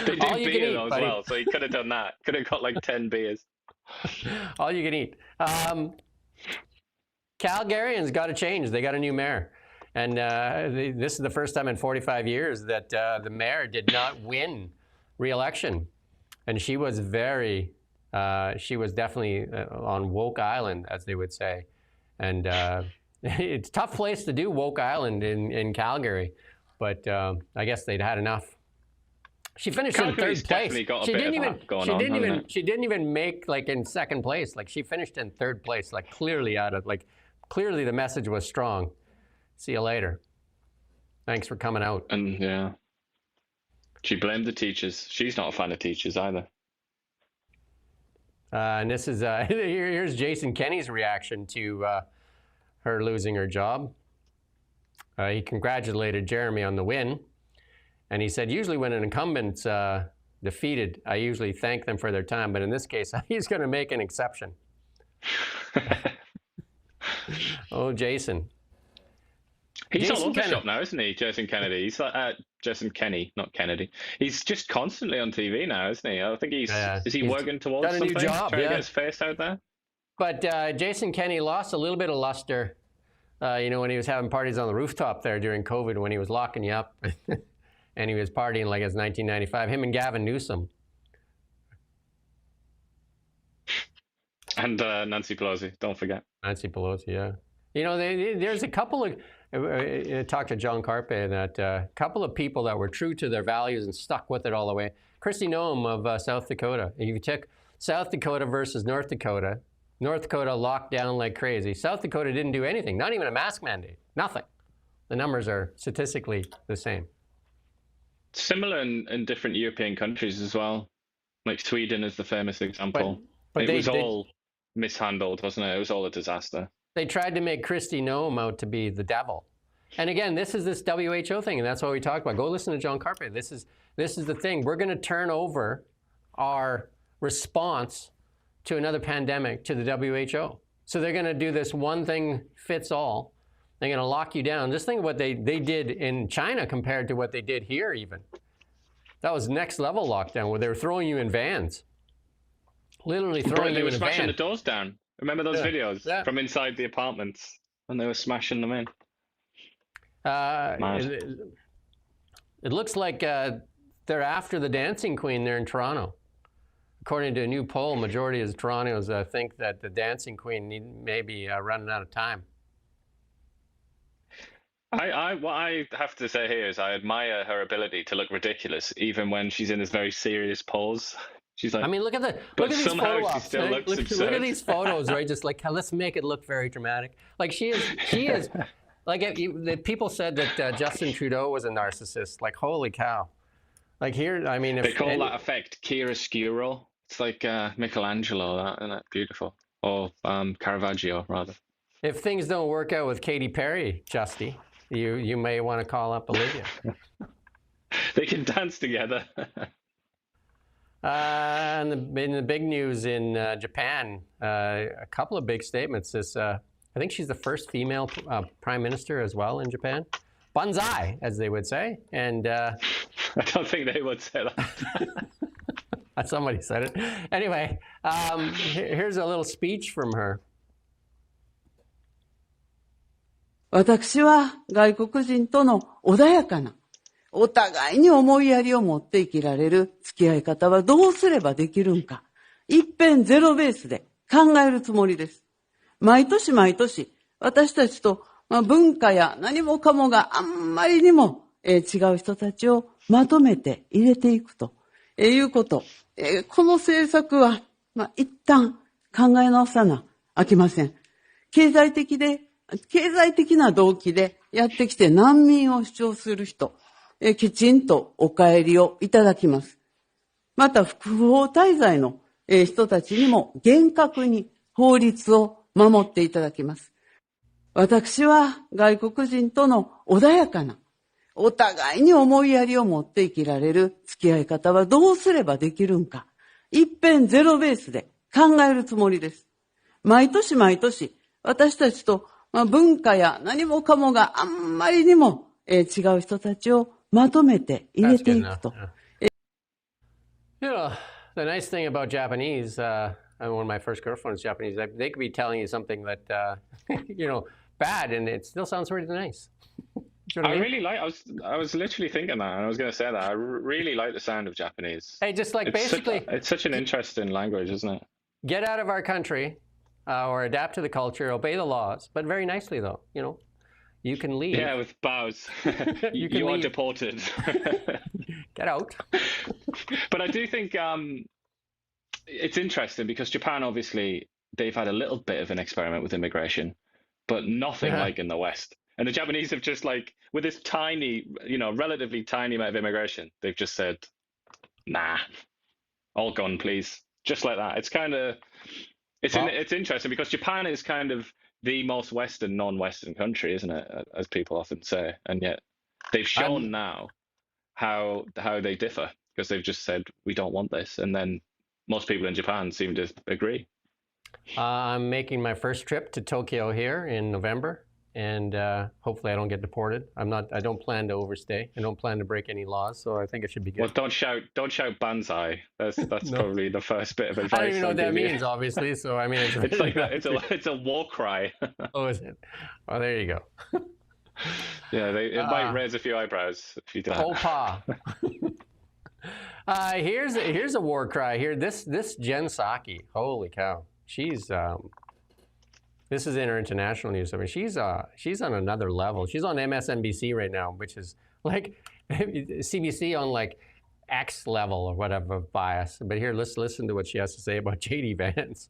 They do beer though as well, so he could have done that. Could have got like 10 beers. All you can eat. Calgarians got to change. They got a new mayor, and this is the first time in 45 years that the mayor did not win re-election, and she was definitely on woke island, as they would say. And it's a tough place to do woke island in Calgary, but I guess they'd had enough. She finished in third place. She didn't even make like in second place. Like she finished in third place, like clearly the message was strong. See you later. Thanks for coming out. And yeah, she blamed the teachers. She's not a fan of teachers either. And this is here's Jason Kenney's reaction to her losing her job. He congratulated Jeremy on the win, and he said, "Usually when an incumbent's defeated, I usually thank them for their time, but in this case, he's going to make an exception." Oh, Jason. He's all over the shop now, isn't he, Jason Kennedy? He's like Jason Kenney, not Kennedy. He's just constantly on TV now, isn't he? I think he's working towards something? Got a new job, trying to get his face out there? But Jason Kenney lost a little bit of luster, when he was having parties on the rooftop there during COVID, when he was locking you up, and he was partying like it's 1995. Him and Gavin Newsom. And Nancy Pelosi, don't forget. Nancy Pelosi, yeah. There's a couple of, I talked to John Carpe, that a couple of people that were true to their values and stuck with it all the way. Kristi Noem of South Dakota. If you took South Dakota versus North Dakota locked down like crazy. South Dakota didn't do anything, not even a mask mandate, nothing. The numbers are statistically the same. Similar in different European countries as well. Like Sweden is the famous example. But it was all mishandled, wasn't it? It was all a disaster. They tried to make Kristi Noem out to be the devil. And again, this is this WHO thing, and that's what we talked about. Go listen to John Carpe. This is the thing. We're going to turn over our response to another pandemic to the WHO. So they're going to do this one thing fits all. They're going to lock you down. Just think of what they did in China compared to what they did here even. That was next level lockdown, where they were throwing you in vans. Literally throwing you in a van. They were smashing the doors down. Remember those videos from inside the apartments, and they were smashing them in. It looks like they're after the Dancing Queen there in Toronto. According to a new poll, majority of Torontos think that the Dancing Queen may be running out of time. What I have to say here is I admire her ability to look ridiculous, even when she's in this very serious pose. She's like, I mean, look at these photo ops. Look at these photos, right? Just like, let's make it look very dramatic. Like she is. Like people said that Justin Trudeau was a narcissist. Like, holy cow! Like here, I mean, they call that effect chiaroscuro. It's like Michelangelo, isn't it? Beautiful. Or Caravaggio, rather. If things don't work out with Katy Perry, Justy, you may want to call up Olivia. They can dance together. And in the big news in Japan, a couple of big statements. I think she's the first female prime minister as well in Japan. Banzai, as they would say. And I don't think they would say that. Somebody said it. Anyway, here's a little speech from her. 私は外国人との穏やかな、お互いに思いやりを持って生きられる付き合い方はどうすればできるんか、一遍ゼロベースで考えるつもりです。毎年毎年、私たちと文化や何もかもがあんまりにも違う人たちをまとめて入れていくということ。この政策は一旦考え直さなあきません。経済的な動機でやってきて難民を主張する人、きちんとお帰りをいただきます。また、不法滞在の人たちにも厳格に法律を守っていただきます。私は外国人との穏やかな、お互いに思いやりを持って生きられる付き合い方はどうすればできるんか、一遍ゼロベースで考えるつもりです。毎年毎年、私たちと文化や何もかもがあんまりにも違う人たちをまとめて入れていくと。You know, the nice thing about Japanese, one of my first girlfriends is Japanese, they could be telling you something that, bad, and it still sounds really nice. You know what I mean? Really like. I was literally thinking that, and I was going to say that. I really like the sound of Japanese. Hey, just like basically, it's such an interesting language, isn't it? Get out of our country, or adapt to the culture, obey the laws, but very nicely though. You can leave. Yeah, with bows. you are deported. Get out. But I do think it's interesting because Japan, obviously, they've had a little bit of an experiment with immigration, but nothing like in the West. And the Japanese have just with this tiny, relatively tiny amount of immigration, they've just said, nah, all gone, please. Just like that. It's kind of, it's interesting because Japan is kind of the most Western, non-Western country, isn't it? As people often say. And yet they've shown now how they differ because they've just said, we don't want this. And then most people in Japan seem to agree. I'm making my first trip to Tokyo here in November. And hopefully I don't get deported. I don't plan to overstay. I don't plan to break any laws, so I think it should be good. Well, don't shout banzai. That's no. Probably the first bit of advice. I don't even know what that means, obviously. So I mean, it's like that. It's a war cry. Oh, is it? Oh, there you go. Yeah, it might raise a few eyebrows if you do. Opa. Here's a war cry. Here, this Jen Psaki. Holy cow, she's. This is international news. I mean, she's on another level. She's on MSNBC right now, which is like CBC on like X level or whatever bias. But here, let's listen to what she has to say about JD Vance.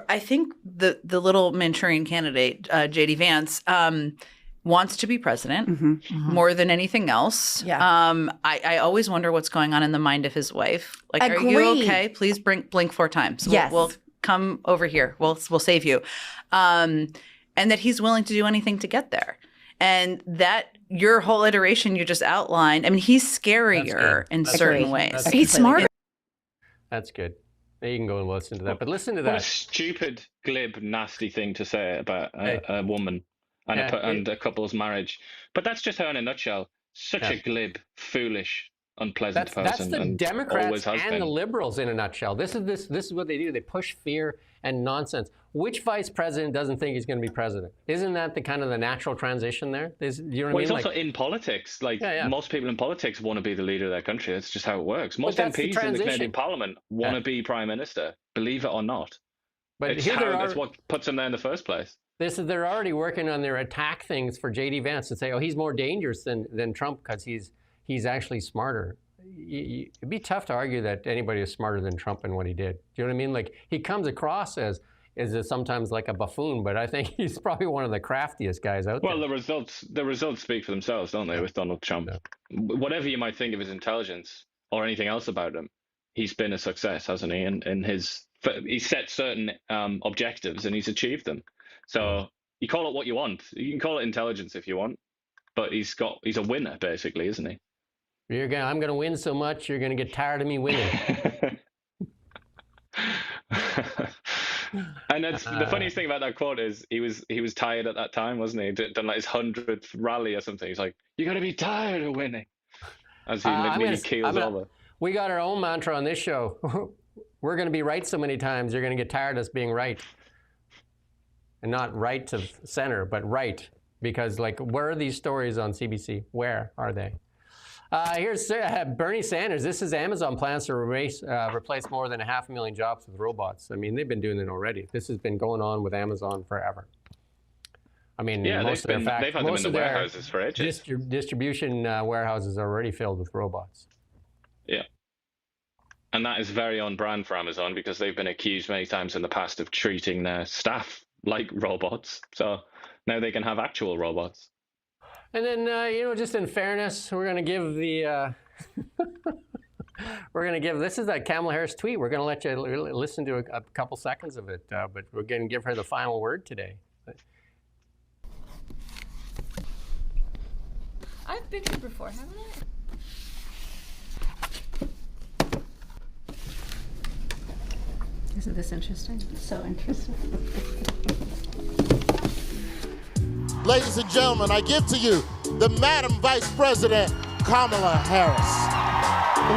I think the little Manchurian candidate, JD Vance, wants to be president more than anything else. Yeah. I always wonder what's going on in the mind of his wife. Like, Agreed. Are you okay? Please blink 4 times. Yes. We'll come over here. We'll save you. And that he's willing to do anything to get there. And that your whole iteration you just outlined, I mean, he's scarier in certain ways. He's smarter. That's good. You can go and listen to that. But listen to that. What a stupid, glib, nasty thing to say about a woman and a couple's marriage. But that's just her in a nutshell. Such a glib, foolish, unpleasant person. That's the Democrats and been. the liberals in a nutshell. This is what they do. They push fear and nonsense. Which vice president doesn't think he's going to be president? Isn't that the kind of the natural transition there? You know what I mean? It's also in politics. Most people in politics want to be the leader of their country. That's just how it works. Most MPs in the Canadian Parliament want to be prime minister, believe it or not. But it's what puts them there in the first place. They're already working on their attack things for JD Vance and say, oh, he's more dangerous than Trump because he's actually smarter. It'd be tough to argue that anybody is smarter than Trump in what he did. Do you know what I mean? Like, he comes across as sometimes like a buffoon, but I think he's probably one of the craftiest guys out there. Well, the results speak for themselves, don't they, with Donald Trump? Yeah. Whatever you might think of his intelligence or anything else about him, he's been a success, hasn't he? And he set certain objectives and he's achieved them. So you call it what you want. You can call it intelligence if you want, but he's a winner, basically, isn't he? I'm going to win so much, you're going to get tired of me winning. And that's the funniest thing about that quote is he was tired at that time, wasn't he? Done like his 100th rally or something. He's like, "You got to be tired of winning," as he nearly keels over. we got our own mantra on this show. We're going to be right so many times, you're going to get tired of us being right. And not right to the center, but right. Because, like, where are these stories on CBC? Where are they? Here's Bernie Sanders. This is Amazon plans to replace more than 500,000 jobs with robots. I mean, they've been doing it already. This has been going on with Amazon forever. I mean, Yeah, most they've of had them in the warehouses for ages. Distribution warehouses are already filled with robots. Yeah. And that is very on brand for Amazon because they've been accused many times in the past of treating their staff like robots. So now they can have actual robots. And then, you know, just in fairness, we're going to give the, this is that Kamala Harris tweet. We're going to let you listen to a couple seconds of it, but we're going to give her the final word today. I've been here before, haven't I? Isn't this interesting? So interesting. Ladies and gentlemen, I give to you the Madam Vice President, Kamala Harris.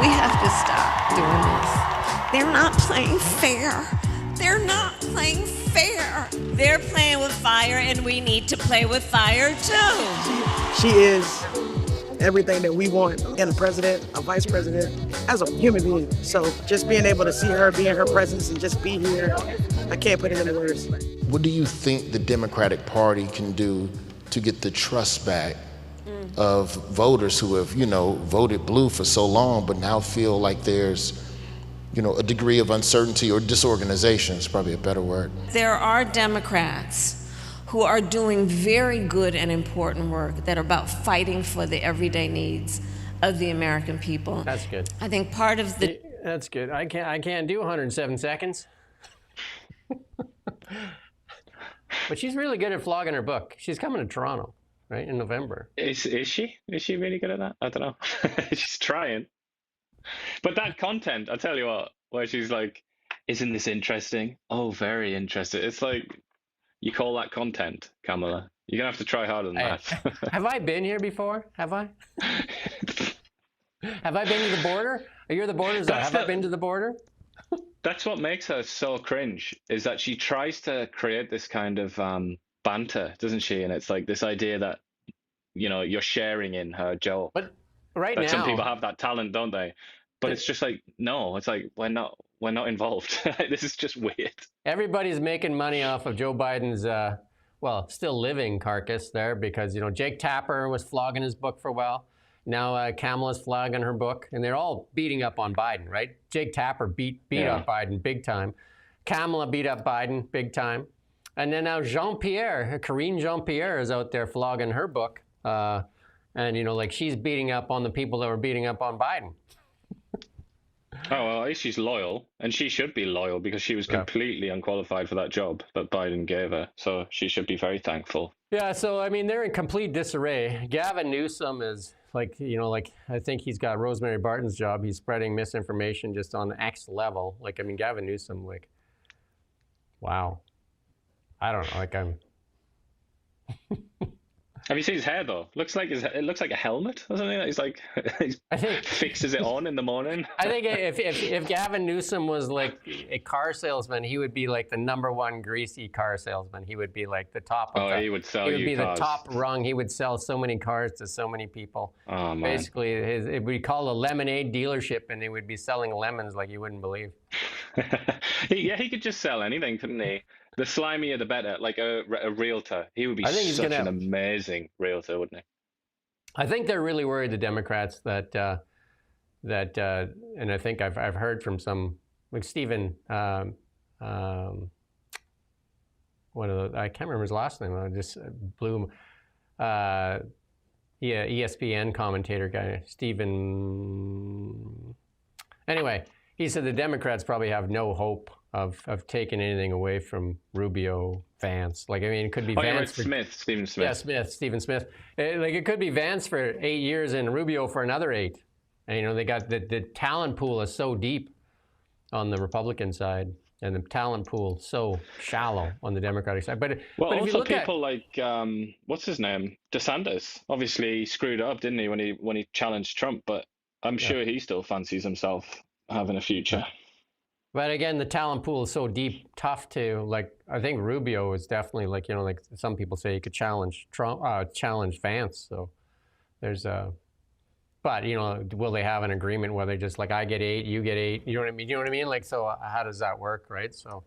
We have to stop doing this. They're not playing fair. They're not playing fair. They're playing with fire, and we need to play with fire too. She is everything that we want in a president, a vice president, as a human being. So just being able to see her, be in her presence, and just be here, I can't put it into words. What do you think the Democratic Party can do to get the trust back of voters who have, you know, voted blue for so long, but now feel like there's, you know, a degree of uncertainty or disorganization is probably a better word. There are Democrats who are doing very good and important work that are about fighting for the everyday needs of the American people. That's good. I think part of the... That's good. I can't do 107 seconds. But she's really good at flogging her book. She's coming to Toronto, right, in November. Is she? Is she really good at that? I don't know. She's trying. But that content, I'll tell you what, where she's like, isn't this interesting? Oh, very interesting. It's like, you call that content, Kamala? You're going to have to try harder than that. Have I been here before? Have I? Have I been to the border? You're the border czar. Have I been to the border? That's what makes her so cringe, is that she tries to create this kind of banter, doesn't she? And it's like this idea that, you know, you're sharing in her joke. But right like now, some people have that talent, don't they? But it's just like, no, it's like, we're not involved. This is just weird. Everybody's making money off of Joe Biden's, well, still living carcass there because, you know, Jake Tapper was flogging his book for a while. Now Kamala's flogging her book, and they're all beating up on Biden, right? Jake Tapper beat up Biden big time. Kamala beat up Biden big time. And then now Karine Jean-Pierre is out there flogging her book. And, you know, like she's beating up on the people that were beating up on Biden. Oh, well, at least she's loyal, and she should be loyal because she was completely unqualified for that job that Biden gave her. So she should be very thankful. Yeah, so, I mean, they're in complete disarray. Gavin Newsom is like, you know, like, I think he's got Rosemary Barton's job. He's spreading misinformation just on the X level. Like, I mean, Gavin Newsom, like, wow. I don't know, like, I'm... Have you seen his hair though? It looks like a helmet or something. He's like, fixes it on in the morning. I think if Gavin Newsom was like a car salesman, he would be like the *1 greasy car salesman. He would be like the top. He would sell. He would be cars. The top rung. He would sell so many cars to so many people. Oh man! Basically, it would be called a lemonade dealership, and they would be selling lemons like you wouldn't believe. He could just sell anything, couldn't he? The slimier, the better. Like a realtor. He would be such an amazing realtor, wouldn't he? I think they're really worried, the Democrats, that and I think I've heard from some, like Stephen, one of the, I can't remember his last name. I just blew him. ESPN commentator guy, Stephen. Anyway, he said the Democrats probably have no hope of taking anything away from Rubio, Vance. Like, I mean, it could be Vance. Stephen Smith. Yeah, Stephen Smith. Like, it could be Vance for 8 years and Rubio for another 8. And, you know, they got the talent pool is so deep on the Republican side, and the talent pool so shallow on the Democratic side. But well, if also you look people like what's his name, DeSantis. Obviously, he screwed up, didn't he, when he challenged Trump? But I'm sure he still fancies himself having a future. But again, the talent pool is so deep, tough to like. I think Rubio is definitely like, you know, like some people say he could challenge Trump, challenge Vance. So there's a, but you know, will they have an agreement where they just like, I get 8, you get 8? You know what I mean? You know what I mean? Like, so how does that work, right? So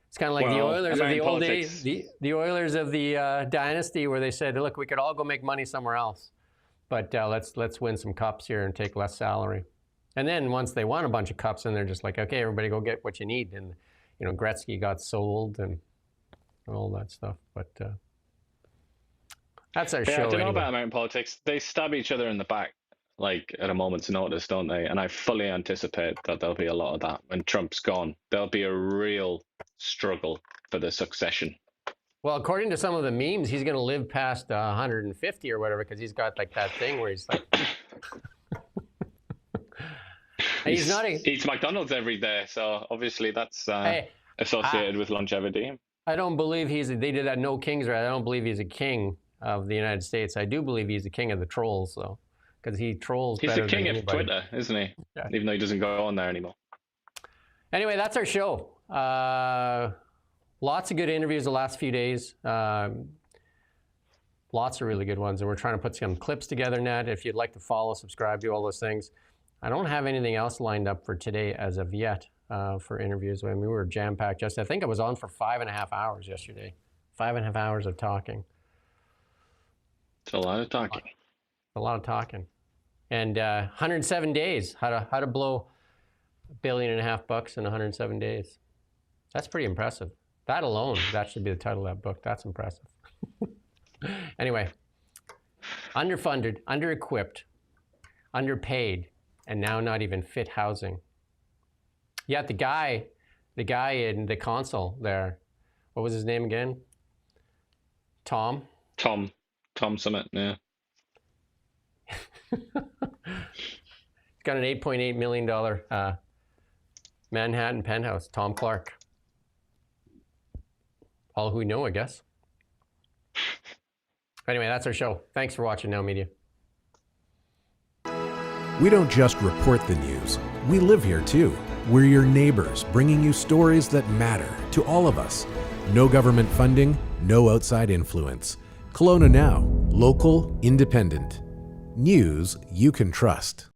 it's kind of like the Oilers of the old days, the Oilers of the dynasty, where they said, look, we could all go make money somewhere else, but let's win some cups here and take less salary. And then once they won a bunch of cups, and they're just like, okay, everybody go get what you need. And, you know, Gretzky got sold and all that stuff. But that's our show. I don't know anyway. about American politics. They stab each other in the back, like at a moment's notice, don't they? And I fully anticipate that there'll be a lot of that when Trump's gone. There'll be a real struggle for the succession. Well, according to some of the memes, he's going to live past 150 or whatever, because he's got like that thing where he's like... He eats McDonald's every day, so obviously that's associated with longevity. I don't believe they did that no kings right. I don't believe he's a king of the United States. I do believe he's the king of the trolls, though, because he trolls better than anybody. He's the king of Twitter, isn't he? Yeah. Even though he doesn't go on there anymore. Anyway, that's our show. Lots of good interviews the last few days. Lots of really good ones, and we're trying to put some clips together, Ned. If you'd like to follow, subscribe, do all those things. I don't have anything else lined up for today as of yet for interviews. I mean, we were jam-packed yesterday. I think I was on for 5.5 hours yesterday. 5.5 hours of talking. It's a lot of talking. A lot of talking. And 107 days. How to blow $1.5 billion in 107 days. That's pretty impressive. That alone, that should be the title of that book. That's impressive. Anyway, underfunded, under-equipped, underpaid, and now not even fit housing. Yeah, the guy in the console there, what was his name again? Tom Summit, yeah. He's got an $8.8 million Manhattan penthouse, Tom Clark. All who we know, I guess. Anyway, that's our show. Thanks for watching Now Media. We don't just report the news, we live here too. We're your neighbors, bringing you stories that matter to all of us. No government funding, no outside influence. Kelowna Now, local, independent. News you can trust.